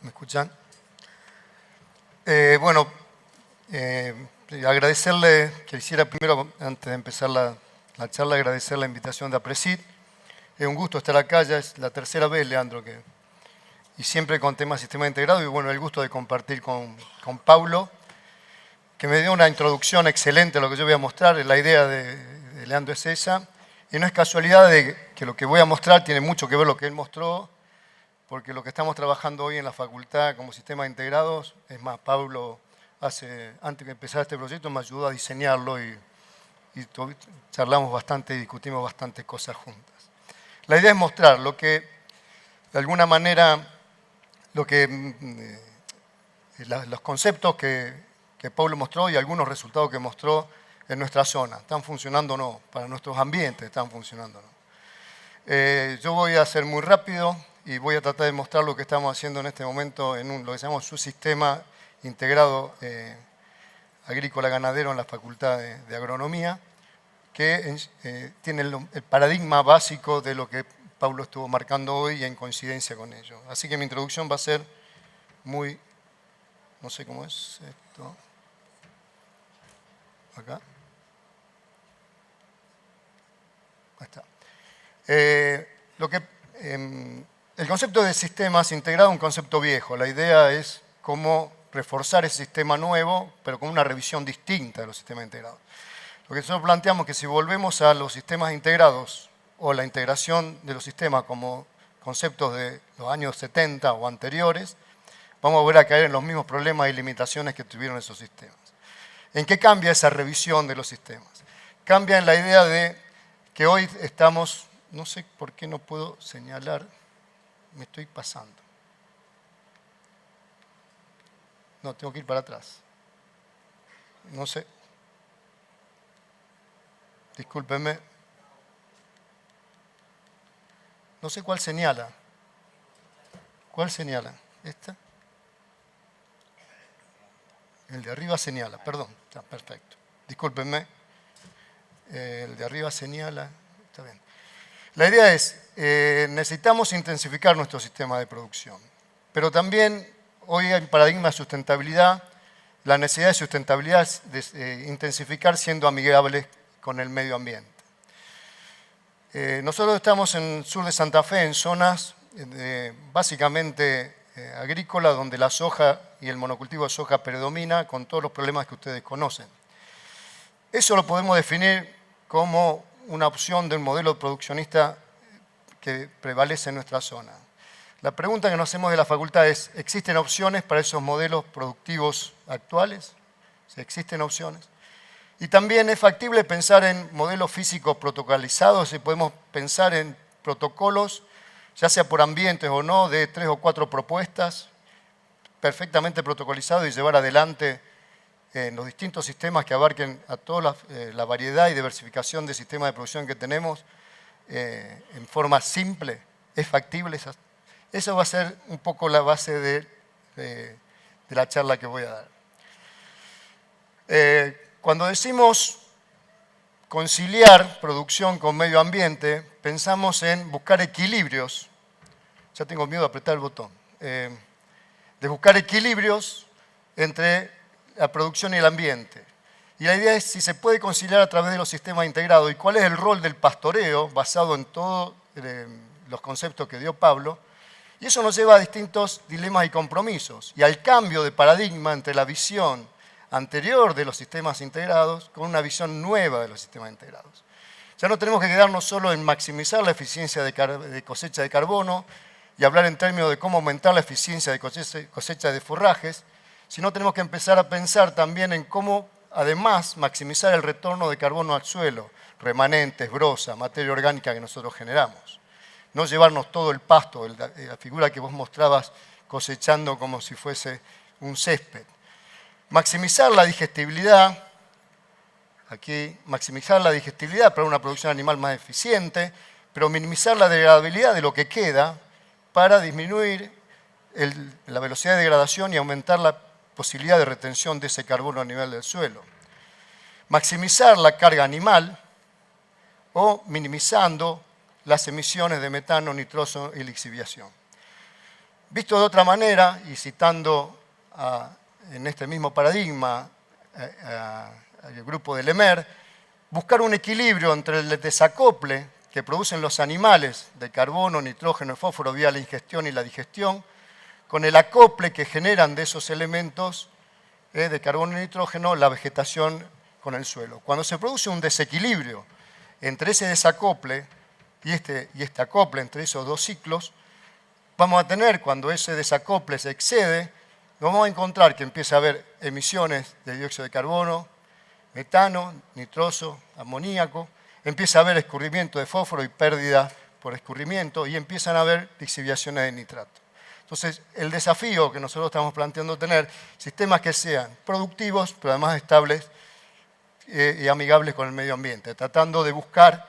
¿me escuchan? Agradecerle, quisiera primero, antes de empezar la charla, agradecer la invitación de APRESID Es un gusto estar acá, ya es la tercera vez, Leandro, y siempre con temas de sistema integrado, y bueno, el gusto de compartir con Paulo, que me dio una introducción excelente a lo que yo voy a mostrar. La idea de Leandro es esa, y no es casualidad de que lo que voy a mostrar tiene mucho que ver con lo que él mostró, porque lo que estamos trabajando hoy en la facultad como sistemas integrados, es más, Paulo antes de empezar este proyecto me ayudó a diseñarlo y charlamos bastante y discutimos bastantes cosas juntas. La idea es mostrar lo que, de alguna manera, los conceptos que Paulo mostró y algunos resultados que mostró en nuestra zona. ¿Están funcionando o no? Para nuestros ambientes están funcionando o no. Yo voy a ser muy rápido y voy a tratar de mostrar lo que estamos haciendo en este momento en lo que llamamos subsistema integrado agrícola-ganadero en la Facultad de Agronomía, que tiene el paradigma básico de lo que Paulo estuvo marcando hoy y en coincidencia con ello. Así que mi introducción va a ser muy... no sé cómo es esto. Acá. Ahí está. El concepto de sistemas integrado es un concepto viejo. La idea es cómo reforzar ese sistema nuevo, pero con una revisión distinta de los sistemas integrados. Lo que nosotros planteamos es que si volvemos a los sistemas integrados o la integración de los sistemas como conceptos de los años 70 o anteriores, vamos a volver a caer en los mismos problemas y limitaciones que tuvieron esos sistemas. ¿En qué cambia esa revisión de los sistemas? Cambia en la idea de que hoy estamos, no sé por qué no puedo señalar, me estoy pasando. No, tengo que ir para atrás. No sé. Discúlpenme. No sé cuál señala. ¿Cuál señala? ¿Esta? El de arriba señala, perdón. Está perfecto. Discúlpenme. El de arriba señala. Está bien. La idea es, necesitamos intensificar nuestro sistema de producción. Pero también, hoy hay un paradigma de sustentabilidad. La necesidad de sustentabilidad es de intensificar siendo amigables con el medio ambiente. Nosotros estamos en el sur de Santa Fe, en zonas básicamente agrícolas, donde la soja y el monocultivo de soja predomina con todos los problemas que ustedes conocen. Eso lo podemos definir como una opción del modelo produccionista que prevalece en nuestra zona. La pregunta que nos hacemos de la facultad es, ¿existen opciones para esos modelos productivos actuales? ¿Existen opciones? Y también es factible pensar en modelos físicos protocolizados, y podemos pensar en protocolos, ya sea por ambientes o no, de 3 o 4 propuestas, perfectamente protocolizados y llevar adelante en los distintos sistemas que abarquen a toda la variedad y diversificación de sistemas de producción que tenemos en forma simple. ¿Es factible? Eso va a ser un poco la base de la charla que voy a dar. Cuando decimos conciliar producción con medio ambiente, pensamos en buscar equilibrios. Ya tengo miedo de apretar el botón. De buscar equilibrios entre la producción y el ambiente. Y la idea es si se puede conciliar a través de los sistemas integrados y cuál es el rol del pastoreo basado en todos los conceptos que dio Pablo. Y eso nos lleva a distintos dilemas y compromisos y al cambio de paradigma entre la visión anterior de los sistemas integrados con una visión nueva de los sistemas integrados. Ya no tenemos que quedarnos solo en maximizar la eficiencia de cosecha de carbono y hablar en términos de cómo aumentar la eficiencia de cosecha de forrajes, sino tenemos que empezar a pensar también en cómo, además, maximizar el retorno de carbono al suelo, remanentes, brosa, materia orgánica que nosotros generamos. No llevarnos todo el pasto, la figura que vos mostrabas cosechando como si fuese un césped. Maximizar la digestibilidad, aquí maximizar la digestibilidad para una producción animal más eficiente, pero minimizar la degradabilidad de lo que queda para disminuir la velocidad de degradación y aumentar la posibilidad de retención de ese carbono a nivel del suelo. Maximizar la carga animal o minimizando las emisiones de metano, nitroso y lixiviación. Visto de otra manera, y citando en este mismo paradigma al grupo de Lemer, buscar un equilibrio entre el desacople que producen los animales de carbono, nitrógeno y fósforo vía la ingestión y la digestión, con el acople que generan de esos elementos de carbono y nitrógeno la vegetación con el suelo. Cuando se produce un desequilibrio entre ese desacople y este acople, entre esos dos ciclos, vamos a tener, cuando ese desacople se excede, vamos a encontrar que empieza a haber emisiones de dióxido de carbono, metano, nitroso, amoníaco, empieza a haber escurrimiento de fósforo y pérdida por escurrimiento y empiezan a haber lixiviaciones de nitrato. Entonces, el desafío que nosotros estamos planteando tener, sistemas que sean productivos, pero además estables y amigables con el medio ambiente, tratando de buscar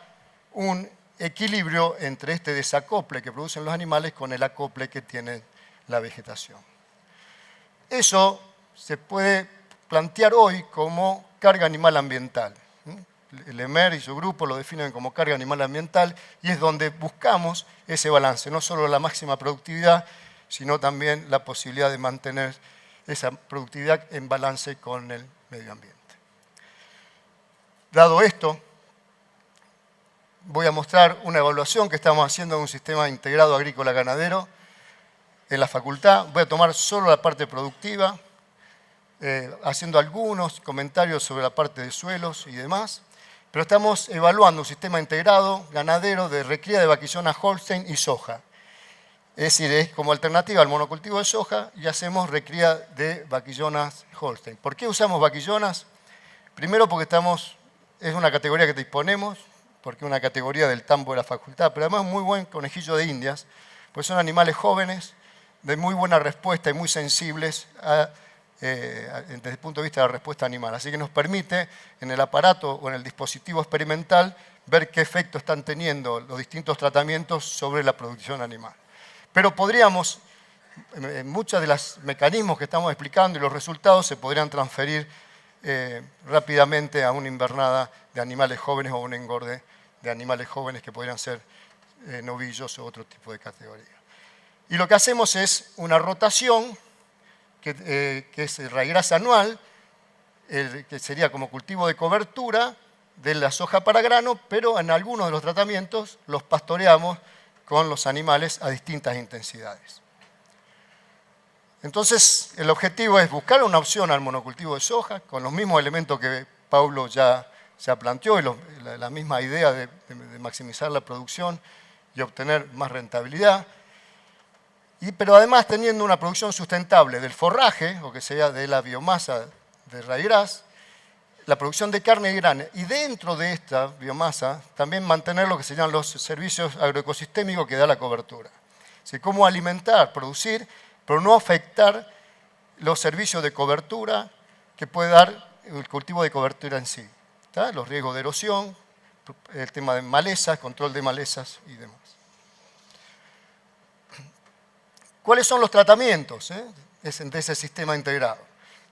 un equilibrio entre este desacople que producen los animales con el acople que tiene la vegetación. Eso se puede plantear hoy como carga animal ambiental. Lemer y su grupo lo definen como carga animal ambiental y es donde buscamos ese balance, no solo la máxima productividad, sino también la posibilidad de mantener esa productividad en balance con el medio ambiente. Dado esto, voy a mostrar una evaluación que estamos haciendo de un sistema integrado agrícola ganadero en la facultad. Voy a tomar solo la parte productiva, haciendo algunos comentarios sobre la parte de suelos y demás, pero estamos evaluando un sistema integrado ganadero de recría de vaquillona Holstein y soja. Es decir, es como alternativa al monocultivo de soja y hacemos recría de vaquillonas Holstein. ¿Por qué usamos vaquillonas? Primero porque es una categoría que disponemos, porque es una categoría del tambo de la facultad, pero además es muy buen conejillo de indias, pues son animales jóvenes, de muy buena respuesta y muy sensibles desde el punto de vista de la respuesta animal. Así que nos permite en el aparato o en el dispositivo experimental ver qué efecto están teniendo los distintos tratamientos sobre la producción animal. Pero podríamos, en muchos de los mecanismos que estamos explicando y los resultados se podrían transferir rápidamente a una invernada de animales jóvenes o un engorde de animales jóvenes que podrían ser novillos o otro tipo de categoría. Y lo que hacemos es una rotación que es el ryegrass anual, que sería como cultivo de cobertura de la soja para grano, pero en algunos de los tratamientos los pastoreamos con los animales a distintas intensidades. Entonces, el objetivo es buscar una opción al monocultivo de soja con los mismos elementos que Paulo ya planteó y la misma idea de maximizar la producción y obtener más rentabilidad. Pero además teniendo una producción sustentable del forraje, o que sea de la biomasa de ryegrass, la producción de carne y grano, y dentro de esta biomasa también mantener lo que se llaman los servicios agroecosistémicos que da la cobertura. Así, cómo alimentar, producir, pero no afectar los servicios de cobertura que puede dar el cultivo de cobertura en sí. ¿Tá? Los riesgos de erosión, el tema de malezas, control de malezas y demás. ¿Cuáles son los tratamientos de ese sistema integrado?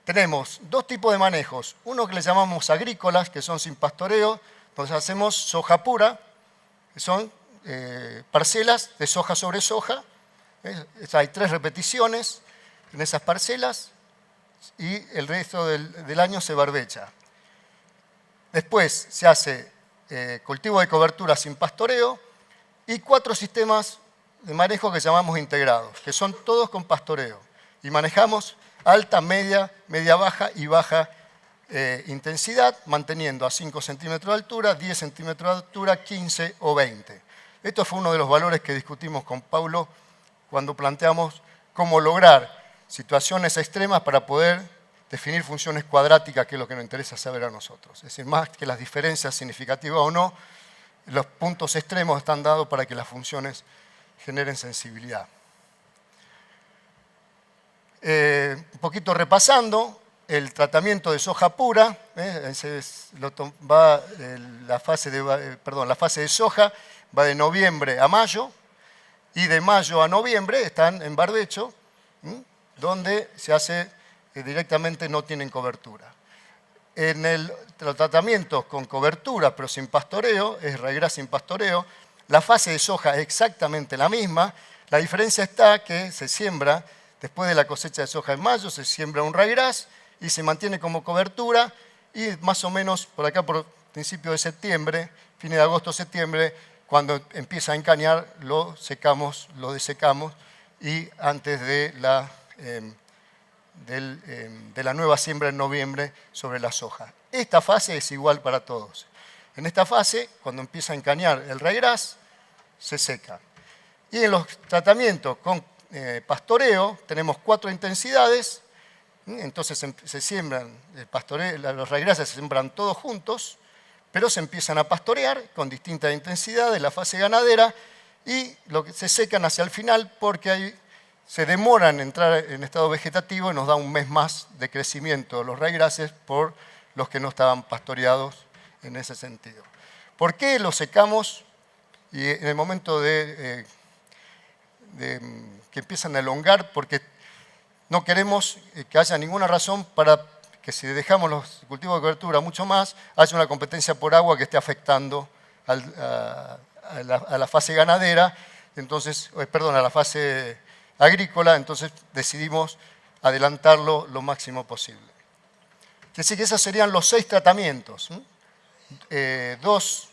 Tenemos dos tipos de manejos. Uno que le llamamos agrícolas, que son sin pastoreo, donde hacemos soja pura, que son parcelas de soja sobre soja. Hay 3 repeticiones en esas parcelas y el resto del año se barbecha. Después se hace cultivo de cobertura sin pastoreo y 4 sistemas de manejo que llamamos integrados, que son todos con pastoreo. Y manejamos alta, media, media baja y baja intensidad, manteniendo a 5 centímetros de altura, 10 centímetros de altura, 15 o 20. Esto fue uno de los valores que discutimos con Paulo cuando planteamos cómo lograr situaciones extremas para poder definir funciones cuadráticas, que es lo que nos interesa saber a nosotros. Es decir, más que las diferencias significativas o no, los puntos extremos están dados para que las funciones generen sensibilidad. Un poquito repasando, el tratamiento de soja pura, la fase de soja va de noviembre a mayo, y de mayo a noviembre están en barbecho, donde se hace directamente, no tienen cobertura. En los tratamientos con cobertura pero sin pastoreo, es ryegrass sin pastoreo, la fase de soja es exactamente la misma. La diferencia está que se siembra, después de la cosecha de soja en mayo, se siembra un ryegrass y se mantiene como cobertura y más o menos por acá, por principio de septiembre, fines de agosto, septiembre, cuando empieza a encañar lo secamos, lo desecamos y antes de la nueva siembra en noviembre sobre la soja. Esta fase es igual para todos. En esta fase, cuando empieza a encañar el ryegrass, se seca. Y en los tratamientos con pastoreo tenemos 4 intensidades. Entonces se siembran, los ryegrasses se siembran todos juntos, pero se empiezan a pastorear con distintas intensidades, la fase ganadera, y lo que se secan hacia el final porque ahí se demoran en entrar en estado vegetativo y nos da un mes más de crecimiento de los ryegrasses por los que no estaban pastoreados en ese sentido. ¿Por qué los secamos? Y en el momento que empiezan a elongar, porque no queremos que haya ninguna razón para que si dejamos los cultivos de cobertura mucho más, haya una competencia por agua que esté afectando a la fase ganadera, entonces, a la fase agrícola, entonces decidimos adelantarlo lo máximo posible. Así que esos serían los 6 tratamientos. 2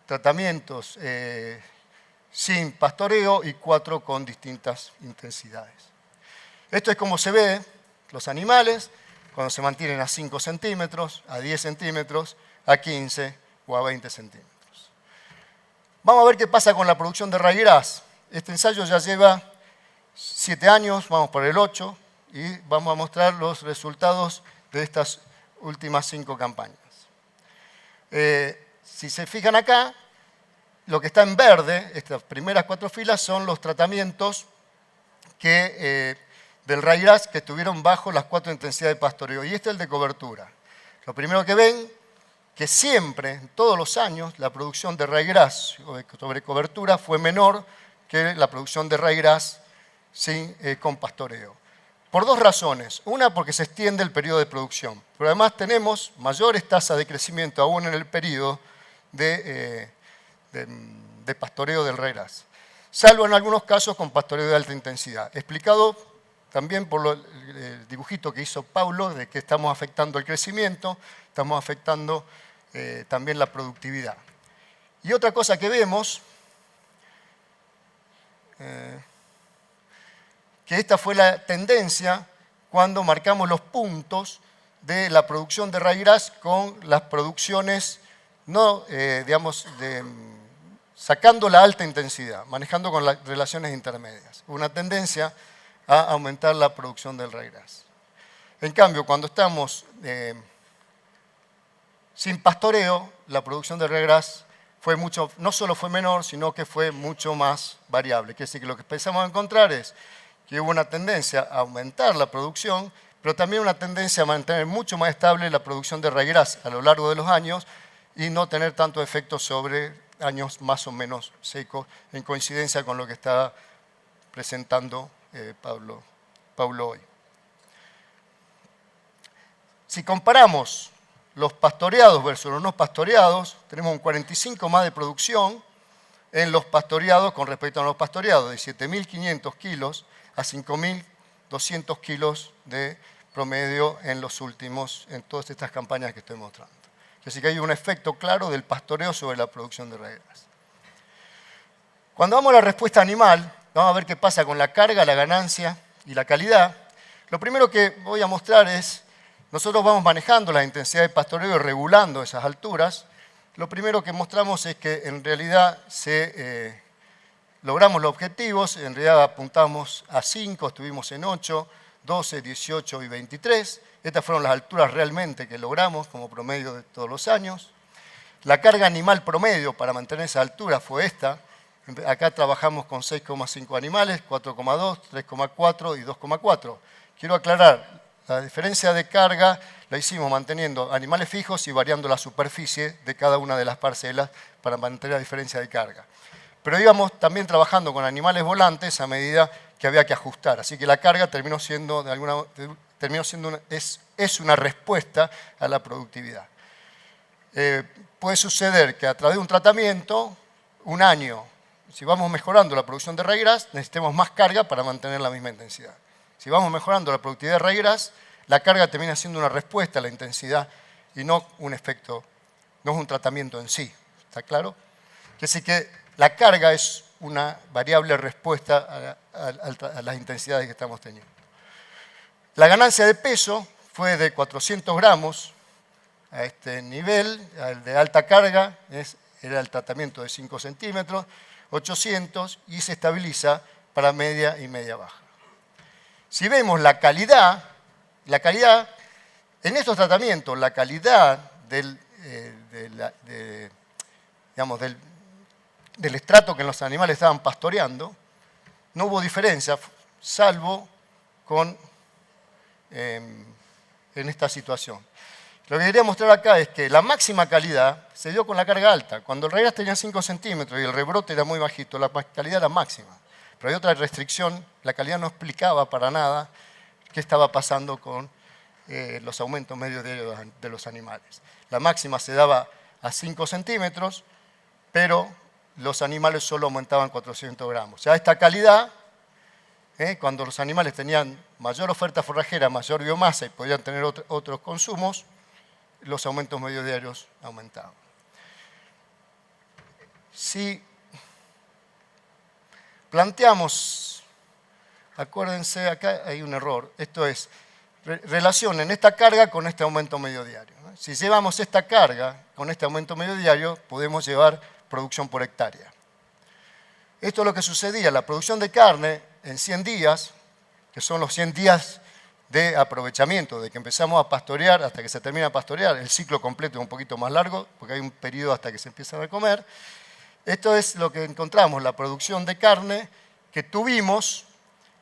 tratamientos sin pastoreo y 4 con distintas intensidades. Esto es como se ve los animales cuando se mantienen a 5 centímetros, a 10 centímetros, a 15 o a 20 centímetros. Vamos a ver qué pasa con la producción de ryegrass. Este ensayo ya lleva 7 años, vamos por el 8, y vamos a mostrar los resultados de estas últimas 5 campañas. Si se fijan acá, lo que está en verde, estas primeras 4 filas, son los tratamientos del ryegrass que estuvieron bajo las 4 intensidades de pastoreo. Y este es el de cobertura. Lo primero que ven, que siempre, todos los años, la producción de ryegrass sobre cobertura fue menor que la producción de ryegrass con pastoreo. Por 2 razones. Una, porque se extiende el periodo de producción. Pero además tenemos mayores tasas de crecimiento aún en el periodo de pastoreo del ryegrass. Salvo en algunos casos con pastoreo de alta intensidad. Explicado también por el dibujito que hizo Paulo, de que estamos afectando el crecimiento, estamos afectando también la productividad. Y otra cosa que vemos, que esta fue la tendencia cuando marcamos los puntos de la producción de ryegrass con las producciones, sacando la alta intensidad, manejando con las relaciones intermedias. Una tendencia a aumentar la producción del ryegrass. En cambio, cuando estamos sin pastoreo, la producción de ryegrass no solo fue menor, sino que fue mucho más variable. Quiere decir que lo que empezamos a encontrar es que hubo una tendencia a aumentar la producción, pero también una tendencia a mantener mucho más estable la producción de ryegrass a lo largo de los años y no tener tanto efecto sobre años más o menos secos, en coincidencia con lo que está presentando Paulo hoy. Si comparamos los pastoreados versus los no pastoreados, tenemos un 45 más de producción en los pastoreados con respecto a los pastoreados, de 7.500 kilos a 5.200 kilos de promedio en todas estas campañas que estoy mostrando. Así que hay un efecto claro del pastoreo sobre la producción de ryegrass. Cuando vamos a la respuesta animal, vamos a ver qué pasa con la carga, la ganancia y la calidad. Lo primero que voy a mostrar es, nosotros vamos manejando la intensidad de pastoreo y regulando esas alturas. Lo primero que mostramos es que en realidad logramos los objetivos, en realidad apuntamos a 5, estuvimos en 8, 12, 18 y 23. Estas fueron las alturas realmente que logramos como promedio de todos los años. La carga animal promedio para mantener esa altura fue esta. Acá trabajamos con 6,5 animales, 4,2, 3,4 y 2,4. Quiero aclarar, la diferencia de carga la hicimos manteniendo animales fijos y variando la superficie de cada una de las parcelas para mantener la diferencia de carga. Pero íbamos también trabajando con animales volantes a medida que había que ajustar. Así que la carga terminó siendo es una respuesta a la productividad. Puede suceder que a través de un tratamiento, un año, si vamos mejorando la producción de ryegrass, necesitemos más carga para mantener la misma intensidad. Si vamos mejorando la productividad de ryegrass, la carga termina siendo una respuesta a la intensidad y no un efecto, no es un tratamiento en sí. ¿Está claro? Así que la carga es una variable respuesta a las intensidades que estamos teniendo. La ganancia de peso fue de 400 gramos a este nivel, el de alta carga, era el tratamiento de 5 centímetros, 800, y se estabiliza para media y media baja. Si vemos la calidad, en estos tratamientos, la calidad del estrato que los animales estaban pastoreando, no hubo diferencia, salvo en esta situación. Lo que quería mostrar acá es que la máxima calidad se dio con la carga alta. Cuando el RAS tenía 5 centímetros y el rebrote era muy bajito, la calidad era máxima. Pero hay otra restricción, la calidad no explicaba para nada qué estaba pasando con los aumentos medios de los animales. La máxima se daba a 5 centímetros, pero los animales solo aumentaban 400 gramos. O sea, esta calidad, cuando los animales tenían mayor oferta forrajera, mayor biomasa y podían tener otros consumos, los aumentos medios diarios aumentaban. Si planteamos, acuérdense, acá hay un error, esto es, relacionen esta carga con este aumento medio diario. Si llevamos esta carga con este aumento medio diario, podemos llevar producción por hectárea. Esto es lo que sucedía, la producción de carne en 100 días, que son los 100 días de aprovechamiento, de que empezamos a pastorear hasta que se termina de pastorear, el ciclo completo es un poquito más largo, porque hay un periodo hasta que se empiezan a comer. Esto es lo que encontramos, la producción de carne que tuvimos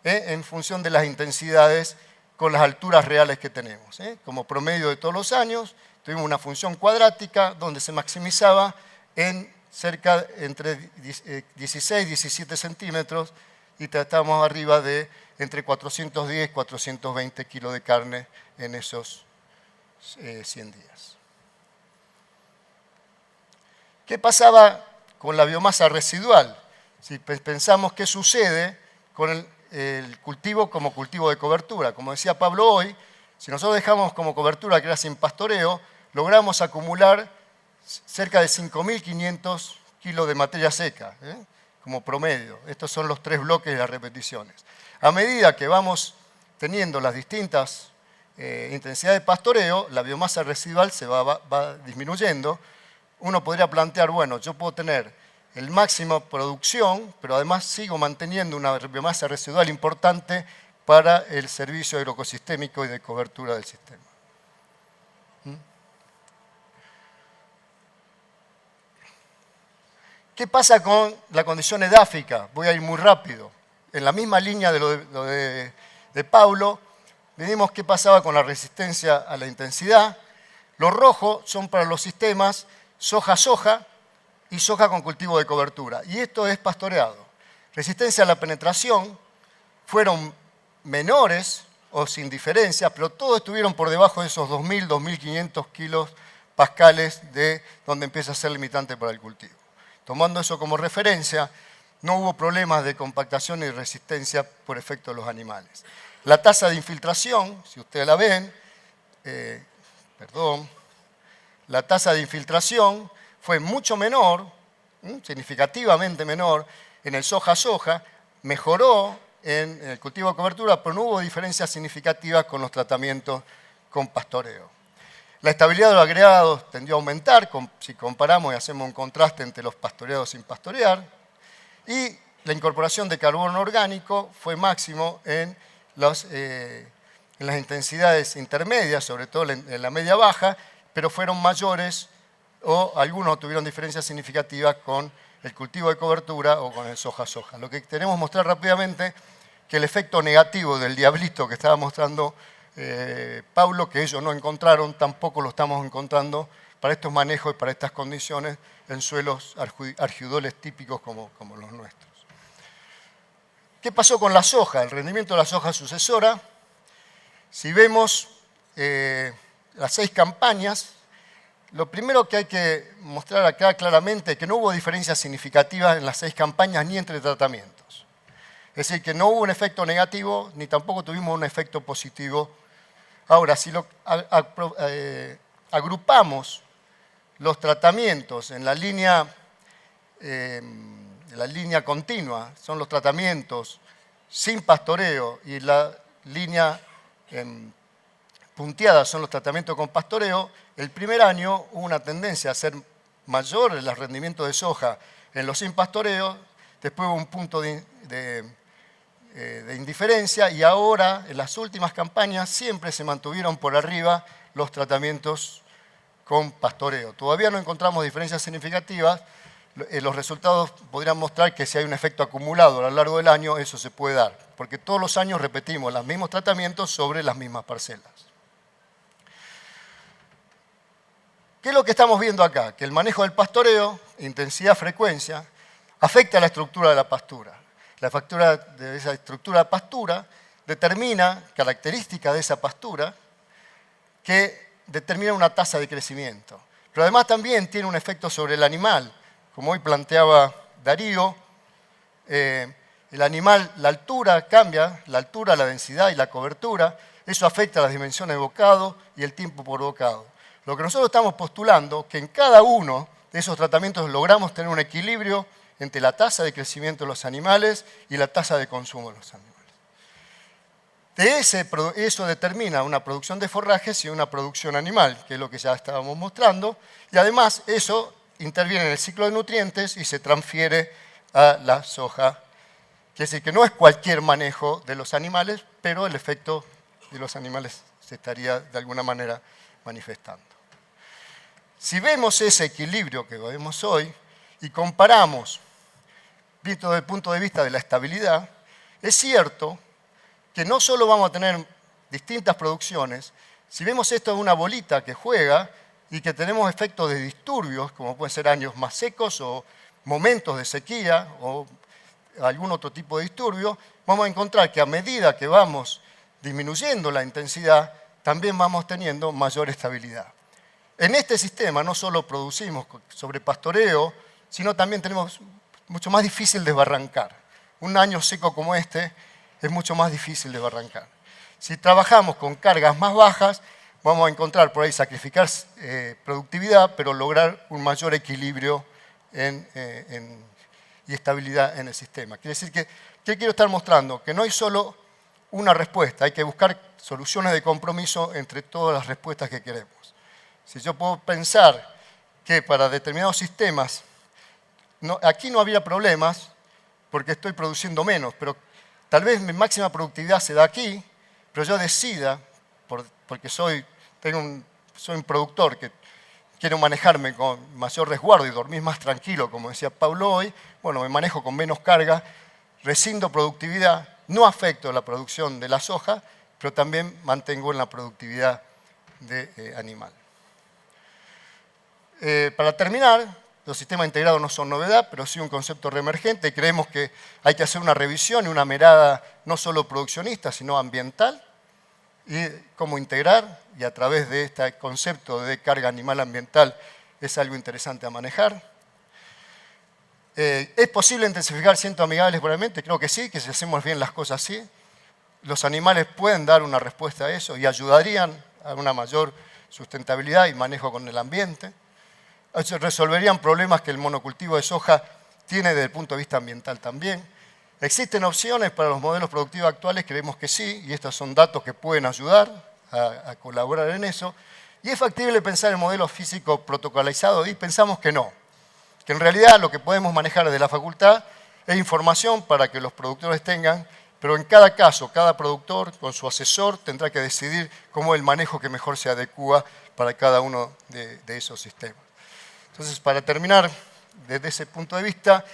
en función de las intensidades con las alturas reales que tenemos. Como promedio de todos los años, tuvimos una función cuadrática donde se maximizaba en cerca entre 16 y 17 centímetros y estábamos arriba de entre 410 y 420 kilos de carne en esos 100 días. ¿Qué pasaba con la biomasa residual? Si pensamos qué sucede con el cultivo como cultivo de cobertura. Como decía Pablo hoy, si nosotros dejamos como cobertura que era sin pastoreo, logramos acumular cerca de 5.500 kilos de materia seca, como promedio. Estos son los 3 bloques de las repeticiones. A medida que vamos teniendo las distintas intensidades de pastoreo, la biomasa residual se va disminuyendo. Uno podría plantear, bueno, yo puedo tener el máximo producción, pero además sigo manteniendo una biomasa residual importante para el servicio agroecosistémico y de cobertura del sistema. ¿Qué pasa con la condición edáfica? Voy a ir muy rápido. En la misma línea de lo de Pablo, vimos qué pasaba con la resistencia a la intensidad. Los rojos son para los sistemas soja-soja y soja con cultivo de cobertura. Y esto es pastoreado. Resistencia a la penetración fueron menores o sin diferencias, pero todos estuvieron por debajo de esos 2.000, 2.500 kilos pascales de donde empieza a ser limitante para el cultivo. Tomando eso como referencia, no hubo problemas de compactación y resistencia por efecto de los animales. La tasa de infiltración, si ustedes la ven, la tasa de infiltración fue mucho menor, significativamente menor, en el soja-soja, mejoró en el cultivo de cobertura, pero no hubo diferencias significativas con los tratamientos con pastoreo. La estabilidad de los agregados tendió a aumentar, si comparamos y hacemos un contraste entre los pastoreados sin pastorear, y la incorporación de carbono orgánico fue máximo en las intensidades intermedias, sobre todo en la media baja, pero fueron mayores o algunos tuvieron diferencias significativas con el cultivo de cobertura o con el soja-soja. Lo que queremos mostrar rápidamente que el efecto negativo del diablito que estaba mostrando Pablo, que ellos no encontraron, tampoco lo estamos encontrando para estos manejos y para estas condiciones en suelos argidoles típicos como los nuestros. ¿Qué pasó con la soja? El rendimiento de la soja sucesora. Si vemos las 6 campañas, lo primero que hay que mostrar acá claramente es que no hubo diferencias significativas en las 6 campañas ni entre tratamientos. Es decir, que no hubo un efecto negativo ni tampoco tuvimos un efecto positivo. Ahora, si agrupamos los tratamientos en la línea la línea continua son los tratamientos sin pastoreo y la línea punteada son los tratamientos con pastoreo, el primer año hubo una tendencia a ser mayor el rendimiento de soja en los sin pastoreo, después hubo un punto de indiferencia y ahora en las últimas campañas siempre se mantuvieron por arriba los tratamientos con pastoreo. Todavía no encontramos diferencias significativas, los resultados podrían mostrar que si hay un efecto acumulado a lo largo del año, eso se puede dar, porque todos los años repetimos los mismos tratamientos sobre las mismas parcelas. ¿Qué es lo que estamos viendo acá? Que el manejo del pastoreo, intensidad, frecuencia, afecta a la estructura de la pastura. La factura de esa estructura de pastura determina características de esa pastura que determina una tasa de crecimiento. Pero además también tiene un efecto sobre el animal. Como hoy planteaba Darío, el animal, la altura cambia, la altura, la densidad y la cobertura. Eso afecta a las dimensiones de bocado y el tiempo por bocado. Lo que nosotros estamos postulando, que en cada uno de esos tratamientos logramos tener un equilibrio entre la tasa de crecimiento de los animales y la tasa de consumo de los animales. Eso determina una producción de forrajes y una producción animal, que es lo que ya estábamos mostrando, y además eso interviene en el ciclo de nutrientes y se transfiere a la soja. Quiere decir que no es cualquier manejo de los animales, pero el efecto de los animales se estaría de alguna manera manifestando. Si vemos ese equilibrio que vemos hoy y comparamos, visto desde el punto de vista de la estabilidad, es cierto que no solo vamos a tener distintas producciones, si vemos esto en una bolita que juega y que tenemos efectos de disturbios, como pueden ser años más secos o momentos de sequía o algún otro tipo de disturbio, vamos a encontrar que a medida que vamos disminuyendo la intensidad, también vamos teniendo mayor estabilidad. En este sistema no solo producimos sobre pastoreo, sino también tenemos mucho más difícil desbarrancar. Un año seco como este es mucho más difícil desbarrancar. Si trabajamos con cargas más bajas, vamos a encontrar por ahí sacrificar productividad, pero lograr un mayor equilibrio y estabilidad en el sistema. Quiere decir que, ¿qué quiero estar mostrando? Que no hay solo una respuesta, hay que buscar soluciones de compromiso entre todas las respuestas que queremos. Si yo puedo pensar que para determinados sistemas, aquí no habría problemas porque estoy produciendo menos, pero tal vez mi máxima productividad se da aquí, pero yo decida, porque soy un productor que quiero manejarme con mayor resguardo y dormir más tranquilo, como decía Pablo hoy, bueno, me manejo con menos carga, rescindo productividad, no afecto la producción de la soja, pero también mantengo en la productividad animal. Para terminar, los sistemas integrados no son novedad, pero sí un concepto reemergente. Creemos que hay que hacer una revisión y una mirada no solo produccionista, sino ambiental, y cómo integrar, y a través de este concepto de carga animal ambiental es algo interesante a manejar. ¿Es posible intensificar cientos amigables probablemente? Creo que sí, que si hacemos bien las cosas así, los animales pueden dar una respuesta a eso y ayudarían a una mayor sustentabilidad y manejo con el ambiente. Resolverían problemas que el monocultivo de soja tiene desde el punto de vista ambiental también. ¿Existen opciones para los modelos productivos actuales? Creemos que sí, y estos son datos que pueden ayudar a colaborar en eso. ¿Y es factible pensar en modelos físicos protocolizados? Y pensamos que no. Que en realidad lo que podemos manejar desde la facultad es información para que los productores tengan, pero en cada caso, cada productor con su asesor tendrá que decidir cómo es el manejo que mejor se adecua para cada uno de esos sistemas. Entonces, para terminar, desde ese punto de vista,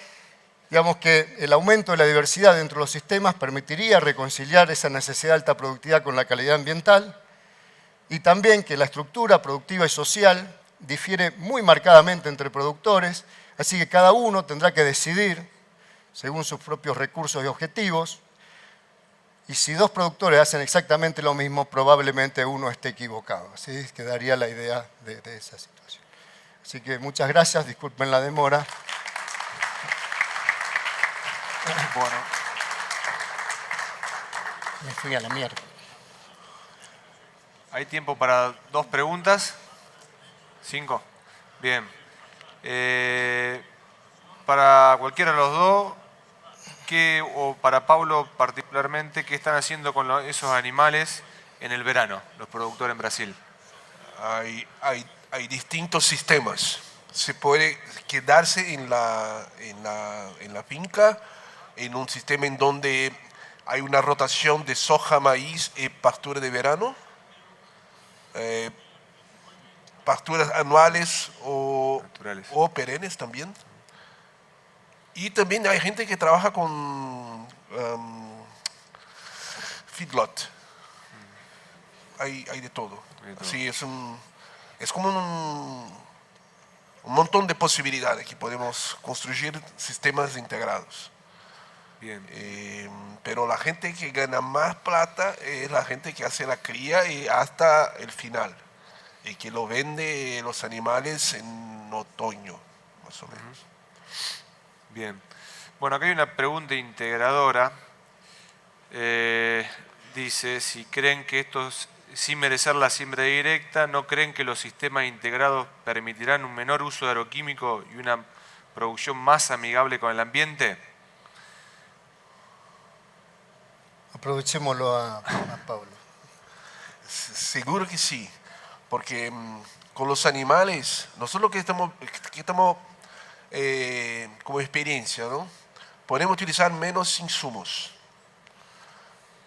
digamos que el aumento de la diversidad dentro de los sistemas permitiría reconciliar esa necesidad de alta productividad con la calidad ambiental y también que la estructura productiva y social difiere muy marcadamente entre productores, así que cada uno tendrá que decidir según sus propios recursos y objetivos, y si dos productores hacen exactamente lo mismo, probablemente uno esté equivocado. Así quedaría la idea de esa situación. Así que muchas gracias, disculpen la demora. Bueno. Me fui a la mierda. Hay tiempo para 2 preguntas. 5. Bien. para cualquiera de los dos, o para Paulo particularmente, ¿qué están haciendo con esos animales en el verano, los productores en Brasil? Hay distintos sistemas. Se puede quedarse en la finca, en un sistema en donde hay una rotación de soja, maíz y pastura de verano, pasturas anuales Naturales. o perennes también. Y también hay gente que trabaja con feedlot. Hay de todo. Sí, es como un montón de posibilidades que podemos construir sistemas integrados. Bien. Pero la gente que gana más plata es la gente que hace la cría y hasta el final. Y que lo vende los animales en otoño, más o menos. Bien. Bueno, acá hay una pregunta integradora. Dice, si creen que estos, sin merecer la siembra directa, ¿no creen que los sistemas integrados permitirán un menor uso de agroquímicos y una producción más amigable con el ambiente? Aprovechémoslo a Pablo. Seguro que sí, porque con los animales, nosotros que estamos como experiencia, ¿no? Podemos utilizar menos insumos,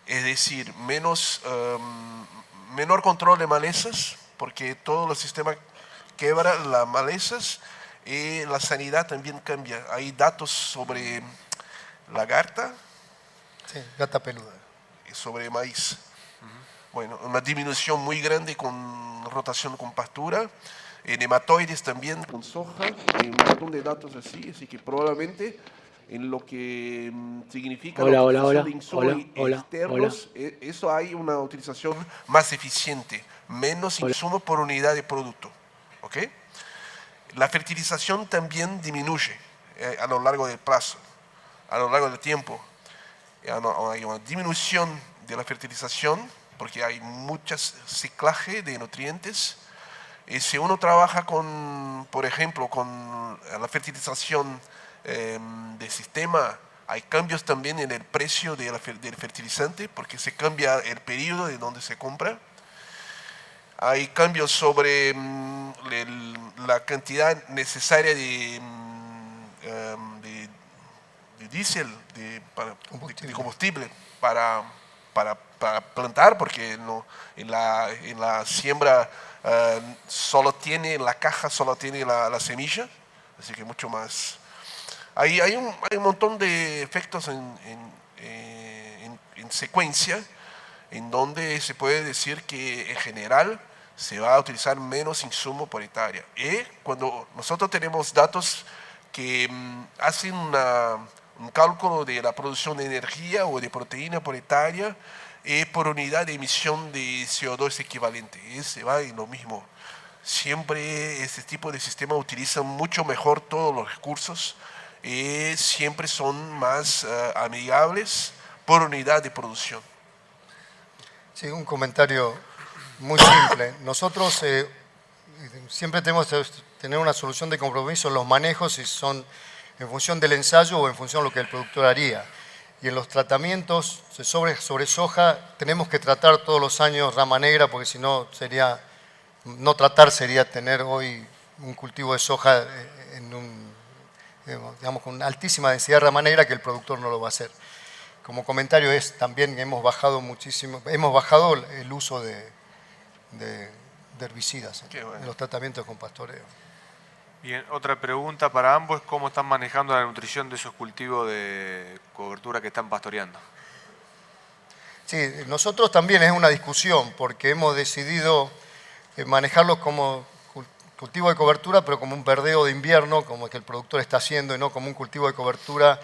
es decir, menor control de malezas, porque todos los sistemas quebran las malezas y la sanidad también cambia. Hay datos sobre lagarta, Sí, gata peluda. y sobre maíz. Bueno, una disminución muy grande con rotación con pastura, nematoides también con soja, un montón de datos así que probablemente en lo que significa la utilización de insumos externos, eso hay una utilización más eficiente, menos insumos por unidad de producto. ¿Ok? La fertilización también disminuye a lo largo del plazo, a lo largo del tiempo. Hay una disminución de la fertilización porque hay muchas ciclaje de nutrientes. Y si uno trabaja con, por ejemplo, con la fertilización de sistema, hay cambios también en el precio del fertilizante porque se cambia el periodo de donde se compra. Hay cambios sobre la cantidad necesaria de diésel, de combustible para plantar, porque en la siembra solo tiene, en la caja solo tiene la semilla, así que mucho más. Hay un montón de efectos en secuencia, en donde se puede decir que en general se va a utilizar menos insumo por hectárea. Y cuando nosotros tenemos datos que hacen un cálculo de la producción de energía o de proteína por hectárea por unidad de emisión de CO2 equivalente. Se va en lo mismo. Siempre este tipo de sistemas utilizan mucho mejor todos los recursos y siempre son más amigables por unidad de producción. Sí, un comentario muy simple. Nosotros siempre tenemos que tener una solución de compromiso en los manejos, si son en función del ensayo o en función de lo que el productor haría. Y en los tratamientos sobre soja tenemos que tratar todos los años rama negra, porque si no sería, no tratar sería tener hoy un cultivo de soja digamos, con altísima densidad de rama negra que el productor no lo va a hacer. Como comentario también hemos bajado muchísimo, hemos bajado el uso de herbicidas en los tratamientos con pastoreo. Bien, otra pregunta para ambos es cómo están manejando la nutrición de esos cultivos de cobertura que están pastoreando. Sí, nosotros también es una discusión porque hemos decidido manejarlos como cultivo de cobertura, pero como un verdeo de invierno, como que el productor está haciendo, y no como un cultivo de cobertura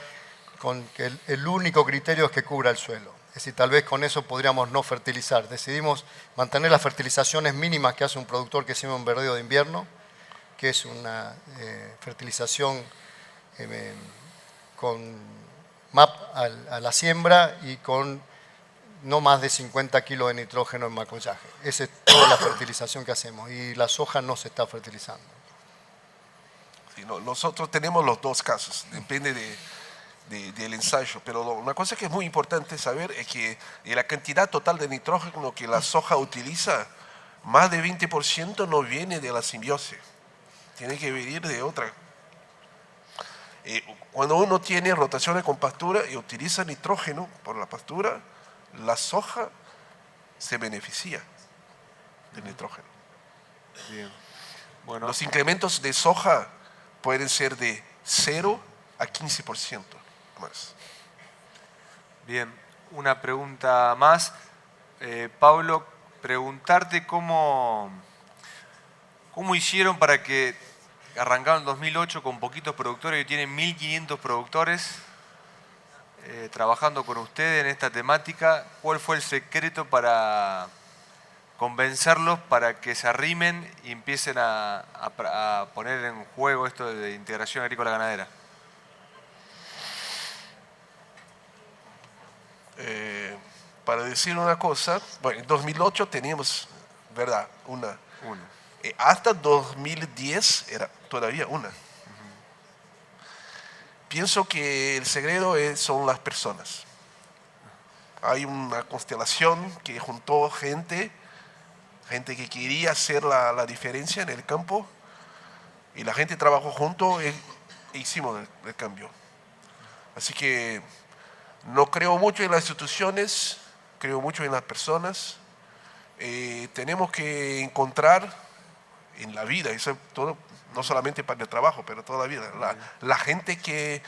con que el único criterio es que cubra el suelo. Es decir, tal vez con eso podríamos no fertilizar. Decidimos mantener las fertilizaciones mínimas que hace un productor que se llama un verdeo de invierno, que es una fertilización con MAP a la siembra y con no más de 50 kilos de nitrógeno en macollaje. Esa es toda la fertilización que hacemos y la soja no se está fertilizando. Sí, nosotros tenemos los dos casos, depende del ensayo, pero una cosa que es muy importante saber es que de la cantidad total de nitrógeno que la soja utiliza, más de 20% no viene de la simbiosis, tiene que venir de otra. Cuando uno tiene rotaciones con pastura y utiliza nitrógeno por la pastura, la soja se beneficia del nitrógeno. Bien. Bueno, Los incrementos de soja pueden ser de 0 a 15% más. bien, una pregunta más. Pablo, preguntarte cómo hicieron para que arrancaron en 2008 con poquitos productores y tienen 1.500 productores trabajando con ustedes en esta temática. ¿Cuál fue el secreto para convencerlos para que se arrimen y empiecen a poner en juego esto de integración agrícola ganadera? Para decir una cosa, bueno, en 2008 teníamos, ¿verdad? Una. Uno. Hasta 2010 era todavía una. Pienso que el secreto son las personas. Hay una constelación que juntó gente que quería hacer la diferencia en el campo, y la gente trabajó junto e hicimos el cambio. Así que no creo mucho en las instituciones, creo mucho en las personas. Tenemos que encontrar en la vida, eso todo, no solamente para el trabajo, pero toda la vida, la gente que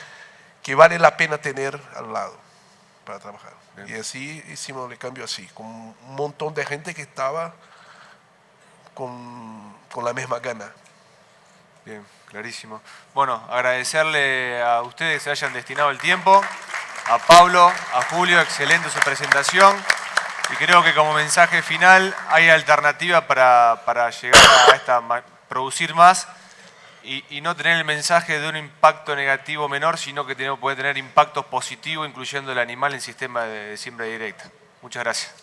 vale la pena tener al lado para trabajar. Bien. Y así hicimos el cambio así, con un montón de gente que estaba con la misma gana. Bien, clarísimo. Bueno, agradecerle a ustedes que se hayan destinado el tiempo, a Pablo, a Julio, excelente su presentación. Y creo que como mensaje final hay alternativa para llegar a producir más y no tener el mensaje de un impacto negativo menor, sino que puede tener impactos positivos, incluyendo el animal en sistema de siembra directa. Muchas gracias.